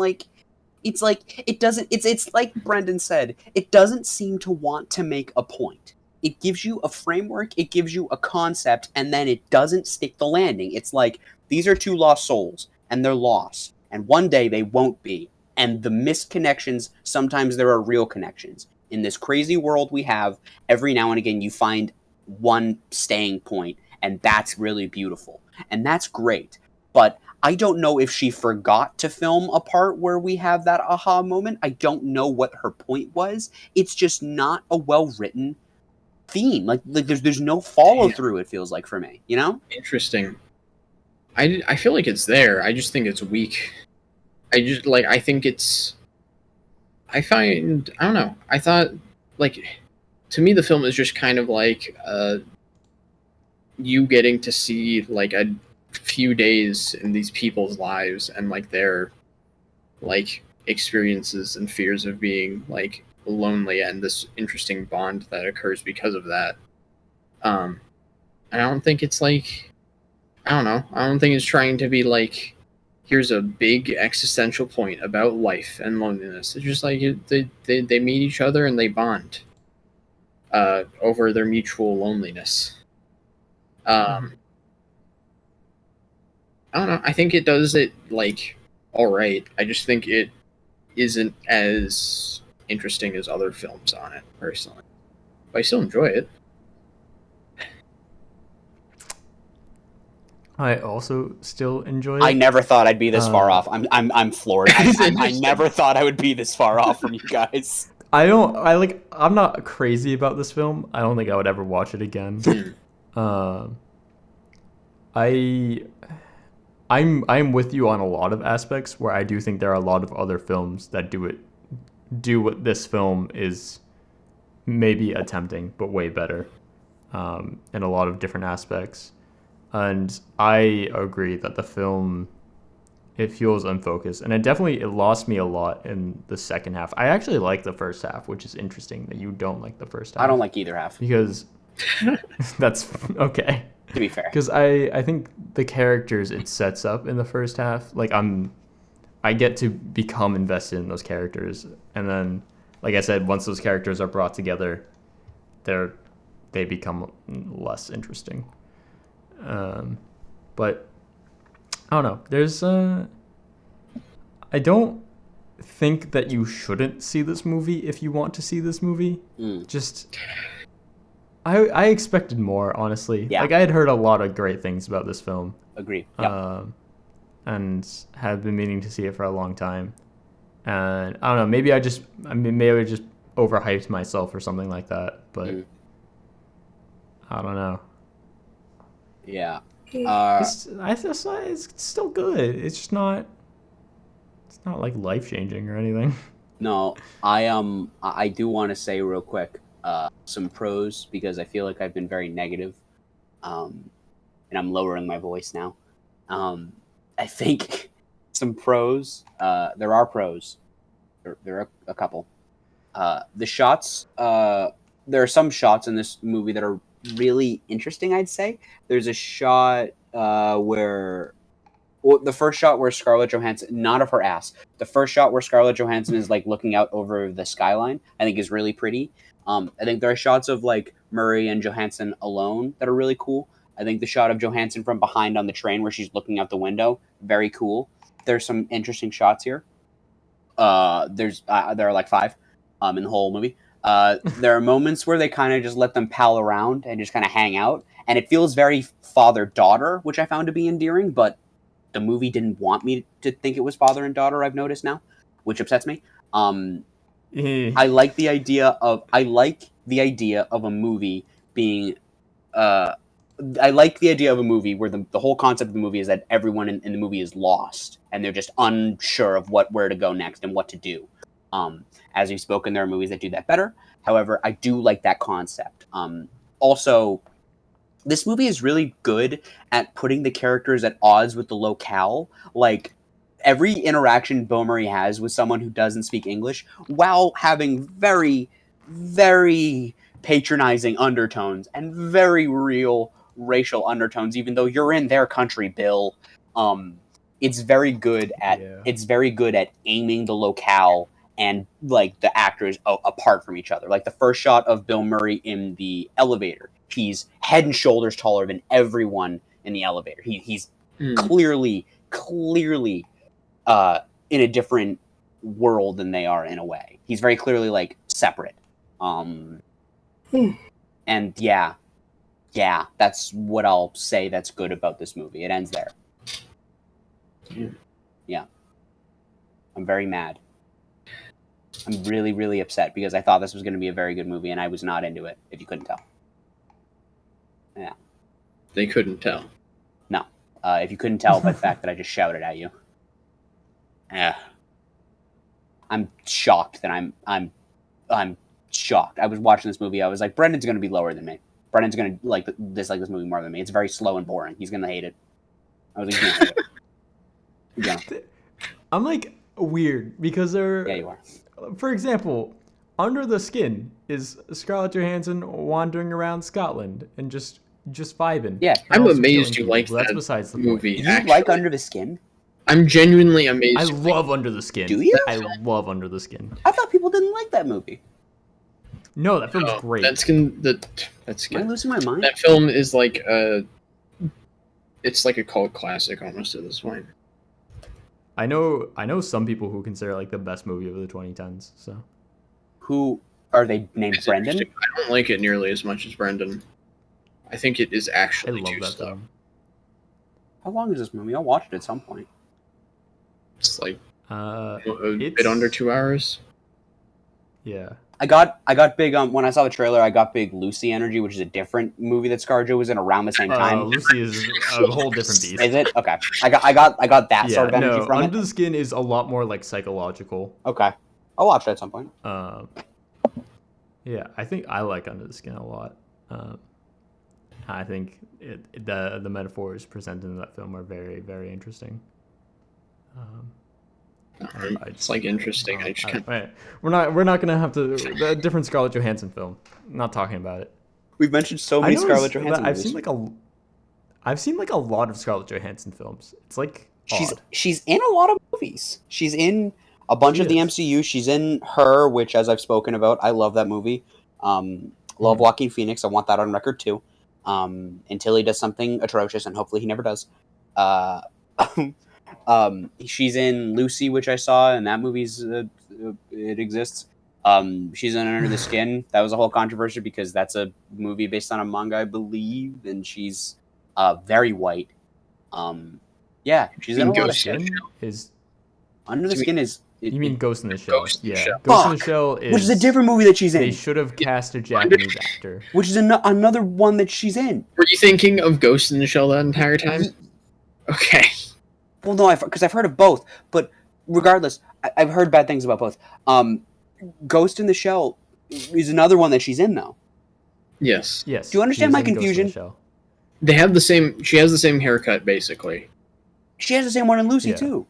it's like Brendan said, it doesn't seem to want to make a point. It gives you a framework, it gives you a concept, and then it doesn't stick the landing. It's like, these are two lost souls, and they're lost, and one day they won't be. And the missed connections, sometimes there are real connections. In this crazy world we have, every now and again you find one staying point, and that's really beautiful. And that's great. But I don't know if she forgot to film a part where we have that aha moment. I don't know what her point was. It's just not a well-written theme. Like there's no follow-through, it feels like, for me, you know? Interesting. I feel like it's there. I just think it's weak. I don't know. I thought, like, to me, the film is just kind of like you getting to see, like, a few days in these people's lives and, like, their, like, experiences and fears of being, like, lonely, and this interesting bond that occurs because of that. I don't think it's, like, I don't know. I don't think it's trying to be, like, here's a big existential point about life and loneliness. It's just like they meet each other and they bond over their mutual loneliness. I don't know. I think it does it, like, all right. I just think it isn't as interesting as other films on it, personally. But I still enjoy it. I also still enjoy it. I never thought I'd be this far off. I'm floored. I never thought I would be this far off from you guys. I'm not crazy about this film. I don't think I would ever watch it again. I'm with you on a lot of aspects, where I do think there are a lot of other films that do what this film is maybe attempting, but way better, in a lot of different aspects. And I agree that the film, it feels unfocused, and it lost me a lot in the second half. I actually like the first half, which is interesting that you don't like the first half. I don't like either half. Because that's okay. To be fair. Because I think the characters it sets up in the first half, like, I get to become invested in those characters, and then, like I said, once those characters are brought together, they become less interesting. But I don't know. There's I don't think that you shouldn't see this movie if you want to see this movie. Just I expected more, honestly. Yeah. Like, I had heard a lot of great things about this film. Agree. Yep. And had been meaning to see it for a long time. And I don't know, maybe I just overhyped myself or something like that, but I don't know. Yeah. It's still good. It's just not. It's not like life-changing or anything. No, I do want to say real quick some pros, because I feel like I've been very negative, and I'm lowering my voice now. I think some pros. There are pros. There are a couple. The shots. There are some shots in this movie that are really interesting, I'd say. There's a shot where the first shot where Scarlett Johansson, not of her ass, the first shot where Scarlett Johansson is, like, looking out over the skyline, I think is really pretty. I think there are shots of, like, Murray and Johansson alone that are really cool. I think the shot of Johansson from behind on the train where she's looking out the window, very cool. There's some interesting shots here. There are like 5 in the whole movie. There are moments where they kind of just let them pal around and just kind of hang out, and it feels very father-daughter, which I found to be endearing, but the movie didn't want me to think it was father and daughter. I've noticed now, which upsets me. I like the idea of a movie being. I like the idea of a movie where the whole concept of the movie is that everyone in the movie is lost and they're just unsure of where to go next and what to do. As we've spoken, there are movies that do that better. However, I do like that concept. Also, this movie is really good at putting the characters at odds with the locale. Like, every interaction Bill Murray has with someone who doesn't speak English, while having very, very patronizing undertones and very real racial undertones, even though you're in their country, Bill. It's very good at aiming the locale and like the actors apart from each other. Like the first shot of Bill Murray in the elevator, he's head and shoulders taller than everyone in the elevator. He's clearly in a different world than they are in a way. He's very clearly like separate. And yeah, that's what I'll say that's good about this movie. It ends there. Yeah. I'm very mad. I'm really, really upset because I thought this was going to be a very good movie and I was not into it, if you couldn't tell. Yeah. They couldn't tell. No. If you couldn't tell by the fact that I just shouted at you. Yeah. I'm shocked that I'm shocked. I was watching this movie. I was like, Brendan's going to be lower than me. Brendan's going to dislike this movie more than me. It's very slow and boring. He's going to hate it. I was like, he's going to hate it. Yeah. I'm like weird because they're. Yeah, you are. For example, Under the Skin is Scarlett Johansson wandering around Scotland and just vibing. Yeah, I'm amazed you like that That's besides the movie. point. You like Under the Skin? I'm genuinely amazed. I love Under the Skin. Do you? I love Under the Skin. I thought people didn't like that movie. No, that film's great. That's Am I losing my mind? That film is like it's like a cult classic almost at this point. I know some people who consider it like the best movie of the 2010s. So, who are they named? It's Brendan? I don't like it nearly as much as Brendan. I think it is I actually love too that slow. film. How long is this movie? I'll watch it at some point. It's like a It's bit under 2 hours. Yeah. I got big when I saw the trailer. I got big Lucy energy, which is a different movie that ScarJo was in around the same time. Lucy is a whole different beast. Is it? Okay. I got that sort of energy from Under it. the Skin is a lot more like psychological. Okay. I'll watch it at some point. Yeah, I think I like Under the Skin a lot. I think the metaphors presented in that film are very, very interesting. It's like interesting. I just can't. We're not gonna have to a different Scarlett Johansson film. I'm not talking about it. We've mentioned so many Scarlett Johansson I've movies. seen like a lot of Scarlett Johansson films. It's like She's in a lot of movies. She's in a bunch of the MCU. She's in Her, which, as I've spoken about, I love that movie. Love Joaquin Phoenix. I want that on record too. Until he does something atrocious, and hopefully he never does. She's in Lucy, which I saw, and that movie's it exists. She's in Under the Skin. That was a whole controversy because that's a movie based on a manga, I believe, and she's very white. Yeah, she's in a lot of shit. Under the Skin is. You mean Ghost in the Shell? Ghost in the Yeah, Shell. Ghost in the Shell is. Which is a different movie that she's in. They should have cast a Japanese actor. Which is another one that she's in. Were you thinking of Ghost in the Shell that entire time? Okay. Well, no, because I've heard of both, but regardless, I've heard bad things about both. Ghost in the Shell is another one that she's in, though. Yes. Yes. Do you understand she's my in Ghost in the confusion? Shell. They have the same. She has the same haircut, basically. She has the same one in Lucy too.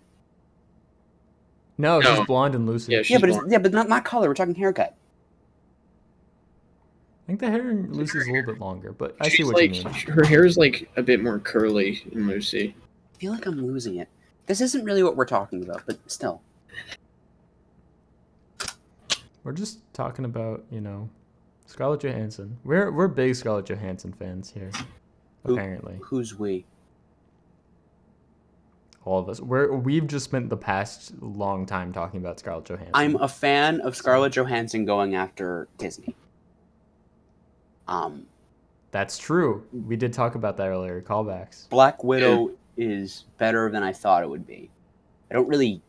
No, No. she's blonde and Lucy. Yeah, but not color. We're talking haircut. I think the hair in Lucy's a little bit longer, but I see She's what like, you mean. her hair is like a bit more curly in Lucy. I feel like I'm losing it. This isn't really what we're talking about, but still. We're just talking about, Scarlett Johansson. We're big Scarlett Johansson fans here. Apparently. Who's we? All of us. We've just spent the past long time talking about Scarlett Johansson. I'm a fan of Scarlett Johansson going after Disney. That's true. We did talk about that earlier. Callbacks. Black Widow is better than I thought it would be. I don't really.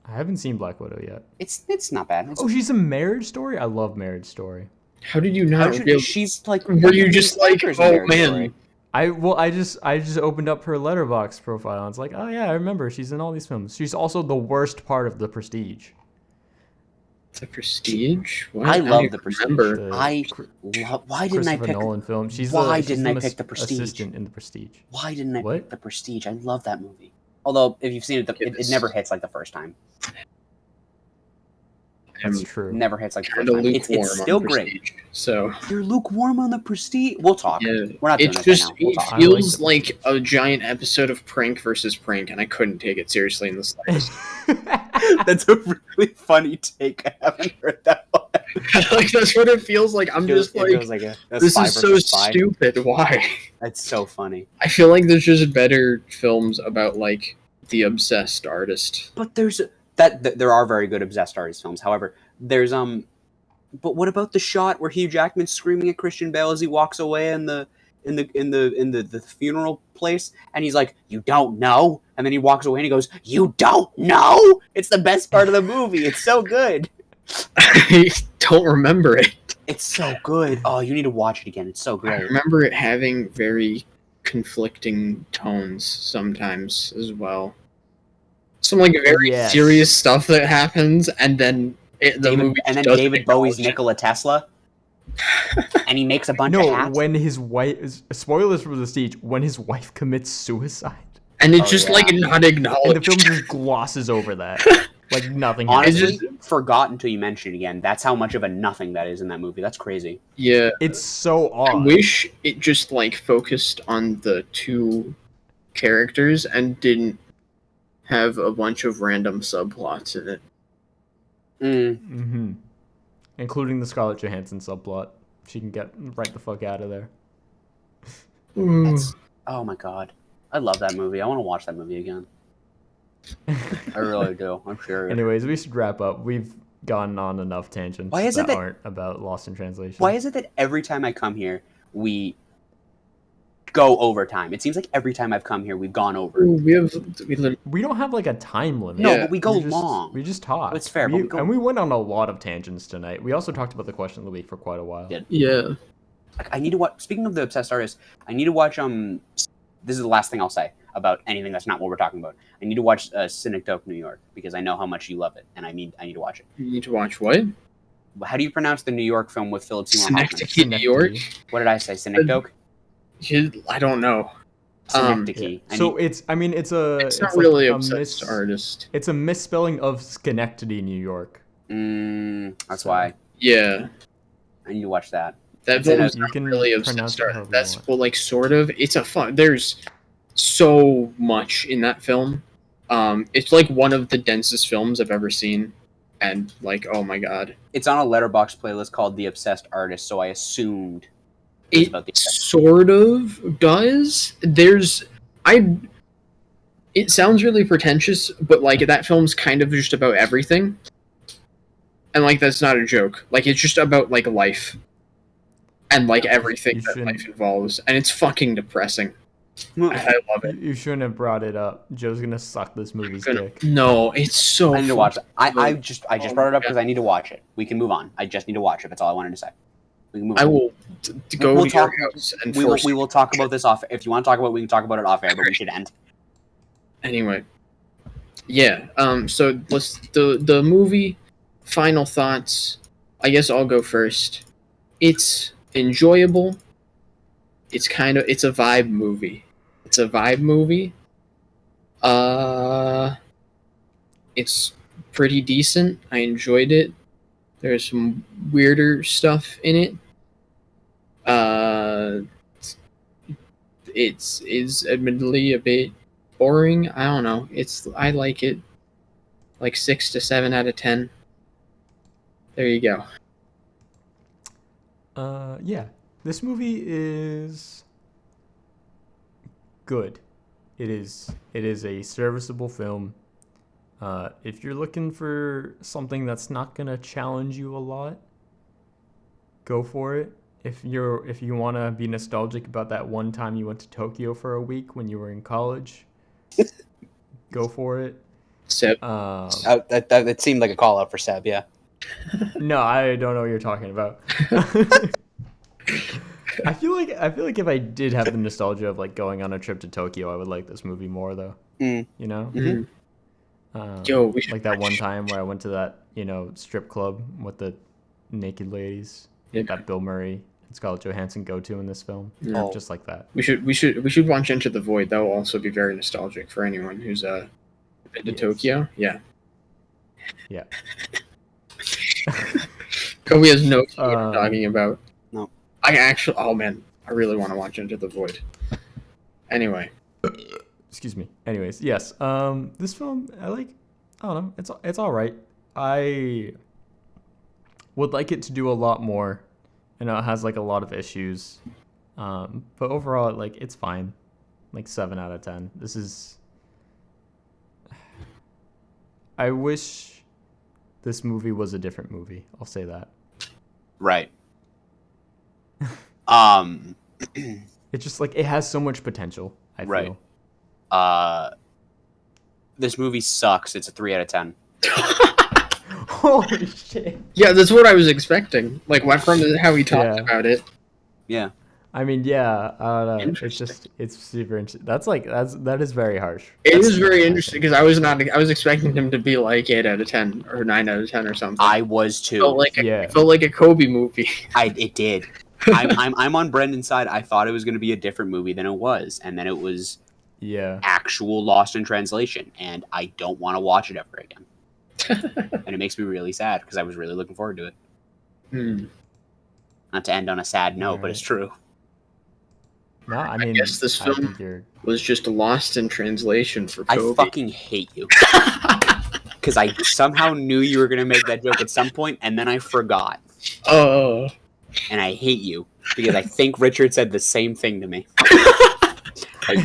I haven't seen Black Widow yet. It's not bad. Oh, she's a Marriage Story? I love Marriage Story. How did you not realize? She's like. Were you just like, oh man? Story. I just opened up her Letterboxd profile and it's like, oh yeah, I remember she's in all these films. She's also the worst part of The Prestige. The Prestige? What? I love The Prestige. Why didn't I pick Nolan film? She's why she's didn't I pick The Prestige? Assistant in The Prestige. Why didn't I pick The Prestige? I love that movie. Although if you've seen it, it never hits like the first time. That's true. It never hits like the first time. It's still great. So you're lukewarm on The Prestige. We'll talk. Yeah, we're not doing it's this just right now. We'll it talk. feels like a giant episode of Prank versus Prank, and I couldn't take it seriously in the slightest. That's a really funny take. I haven't heard that one. Like that's what it feels like. I'm just like, this is so stupid. Why? That's so funny. I feel like there's just better films about like the obsessed artist. But there are very good obsessed artist films. However, there's but what about the shot where Hugh Jackman's screaming at Christian Bale as he walks away in the funeral place, and he's like, "You don't know," and then he walks away and he goes, "You don't know." It's the best part of the movie. It's so good. I don't remember it. It's so good. Oh, you need to watch it again. It's so great. I remember it having very conflicting tones sometimes as well. Some like very serious stuff that happens, and then David Bowie's Nikola Tesla, and he makes a bunch of hats. When his wife, spoilers for The Prestige, when his wife commits suicide, and it's like not acknowledged. And the film just glosses over that, like nothing. Honestly, forgot until you mention it again. That's how much of a nothing that is in that movie. That's crazy. Yeah, it's so odd. I wish it just like focused on the two characters and didn't have a bunch of random subplots in it. Mm-hmm. Including the Scarlett Johansson subplot. She can get right the fuck out of there. Oh my god. I love that movie. I want to watch that movie again. I really do. I'm sure. Anyways, we should wrap up. We've gone on enough tangents that aren't about Lost in Translation. Why is it that every time I come here, we go overtime? It seems like every time I've come here, we've gone over. We don't have like a time limit. No, but we go long. We just talk. It's fair. And we went on a lot of tangents tonight. We also talked about the question of the week for quite a while. Yeah. I need to watch. Speaking of the obsessed artist, I need to watch. This is the last thing I'll say about anything that's not what we're talking about. I need to watch Synecdoche, New York, because I know how much you love it, and I need to watch it. You need to watch what? How do you pronounce the New York film with Philip Seymour Hoffman? Synecdoche, New York. What did I say? Synecdoche. I don't know. Synecdoche. So it's not really like obsessed artist. It's a misspelling of Schenectady, New York. That's why. Yeah. I need to watch that. That film is not really obsessed artist. That's sort of. It's a fun. There's so much in that film. It's like one of the densest films I've ever seen, and like, oh my god. It's on a Letterboxd playlist called The Obsessed Artist, so I assumed. It sort of does. It sounds really pretentious, but like that film's kind of just about everything. And like that's not a joke. Like it's just about like life. And like everything that life involves. And it's fucking depressing. I love it. You shouldn't have brought it up. Joe's gonna suck this movie's dick. No, it's so I need to watch it. I just brought it up because I need to watch it. We can move on. I just need to watch it. That's all I wanted to say. We can move on. I will go to your house and we will talk about this off. If you want to talk about it, we can talk about it off air, but we should end. Anyway. Yeah. So let's the movie final thoughts. I guess I'll go first. It's enjoyable. It's a vibe movie. It's pretty decent. I enjoyed it. There's some weirder stuff in it. It's admittedly a bit boring. I don't know. I like it. Like 6 to 7 out of 10. There you go. Yeah. This movie is good. It is a serviceable film. If you're looking for something that's not gonna challenge you a lot, go for it. If you want to be nostalgic about that one time you went to Tokyo for a week when you were in college, Go for it. Seb. That seemed like a call out for Seb. Yeah. No, I don't know what you're talking about. I feel like if I did have the nostalgia of like going on a trip to Tokyo, I would like this movie more though. You know? Mm. Yo, we should like that one watch- time where I went to that, strip club with the naked ladies that Bill Murray and Scarlett Johansson go to in this film. Yeah. Just like that. We should watch Into the Void. That will also be very nostalgic for anyone who's been to Yes. Tokyo. Yeah. Yeah. Kobe has no clue what I'm talking about. No. Oh man, I really want to watch Into the Void. Anyway. Excuse me. Anyways, yes. This film, I don't know. It's all right. I would like it to do a lot more. I know it has like a lot of issues. But overall, like it's fine. Like 7 out of 10. This is. I wish this movie was a different movie. I'll say that. Right. It's just like it has so much potential. I Right. feel. This movie sucks. It's a 3 out of 10. Holy shit. Yeah, that's what I was expecting. Like, what from how he talked about it. Yeah. I mean, yeah, I don't know. Interesting. It's super interesting. That is very harsh. It is very interesting because I was expecting him to be like 8 out of 10 or 9 out of 10 or something. I was too. It felt like a Kobe movie. It did. I'm on Brendan's side. I thought it was going to be a different movie than it was, and then it was actual Lost in Translation, and I don't want to watch it ever again. And it makes me really sad because I was really looking forward to it. Not to end on a sad note, but it's true. No, I mean, guess this film was just lost in translation for Kobe. I fucking hate you. Because I somehow knew you were going to make that joke at some point, and then I forgot. Oh. And I hate you, because I think Richard said the same thing to me. I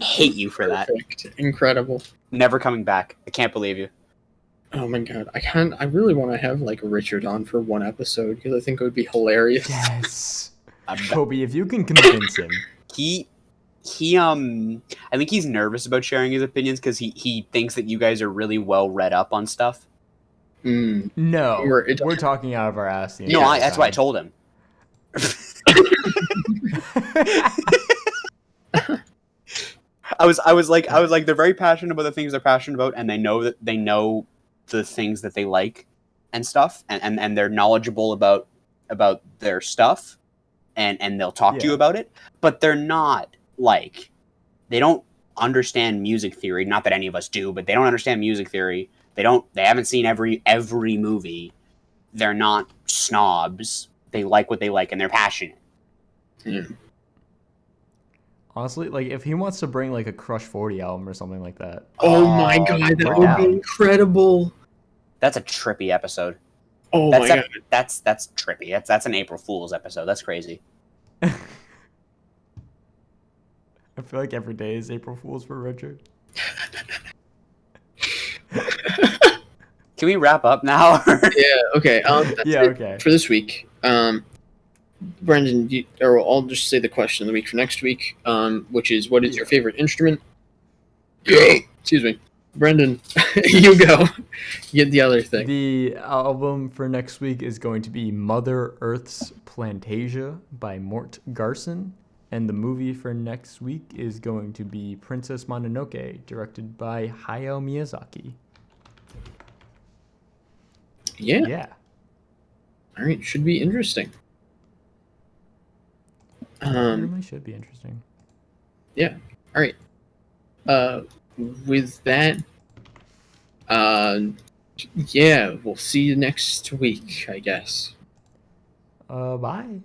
hate you for that. Incredible. Never coming back. I can't believe you. Oh my god. I really want to have like Richard on for one episode, because I think it would be hilarious. Yes. Kobe, if you can convince him. I think he's nervous about sharing his opinions because he thinks that you guys are really well read up on stuff. No, we're talking out of our ass. That's what I told him. I was like they're very passionate about the things they're passionate about, and they know the things that they like and stuff, and they're knowledgeable about their stuff. And they'll talk to you about it, but they're not like, they don't understand music theory. Not that any of us do, but they don't understand music theory. They haven't seen every movie. They're not snobs. They like what they like, and they're passionate. Yeah. Honestly, like if he wants to bring like a Crush 40 album or something like that. Oh my god, that would be incredible. That's a trippy episode. Oh my god. That's trippy. That's an April Fool's episode. That's crazy. I feel like every day is April Fool's for Richard. Can we wrap up now? Yeah, okay. Okay. For this week, Brendan, I'll just say the question of the week for next week, which is, what is your favorite instrument? Excuse me. Brendan, you go. You get the other thing. The album for next week is going to be Mother Earth's Plantasia by Mort Garson. And the movie for next week is going to be Princess Mononoke, directed by Hayao Miyazaki. Yeah. All right, should be interesting. It really should be interesting. Yeah. All right. With that, we'll see you next week, I guess. Bye.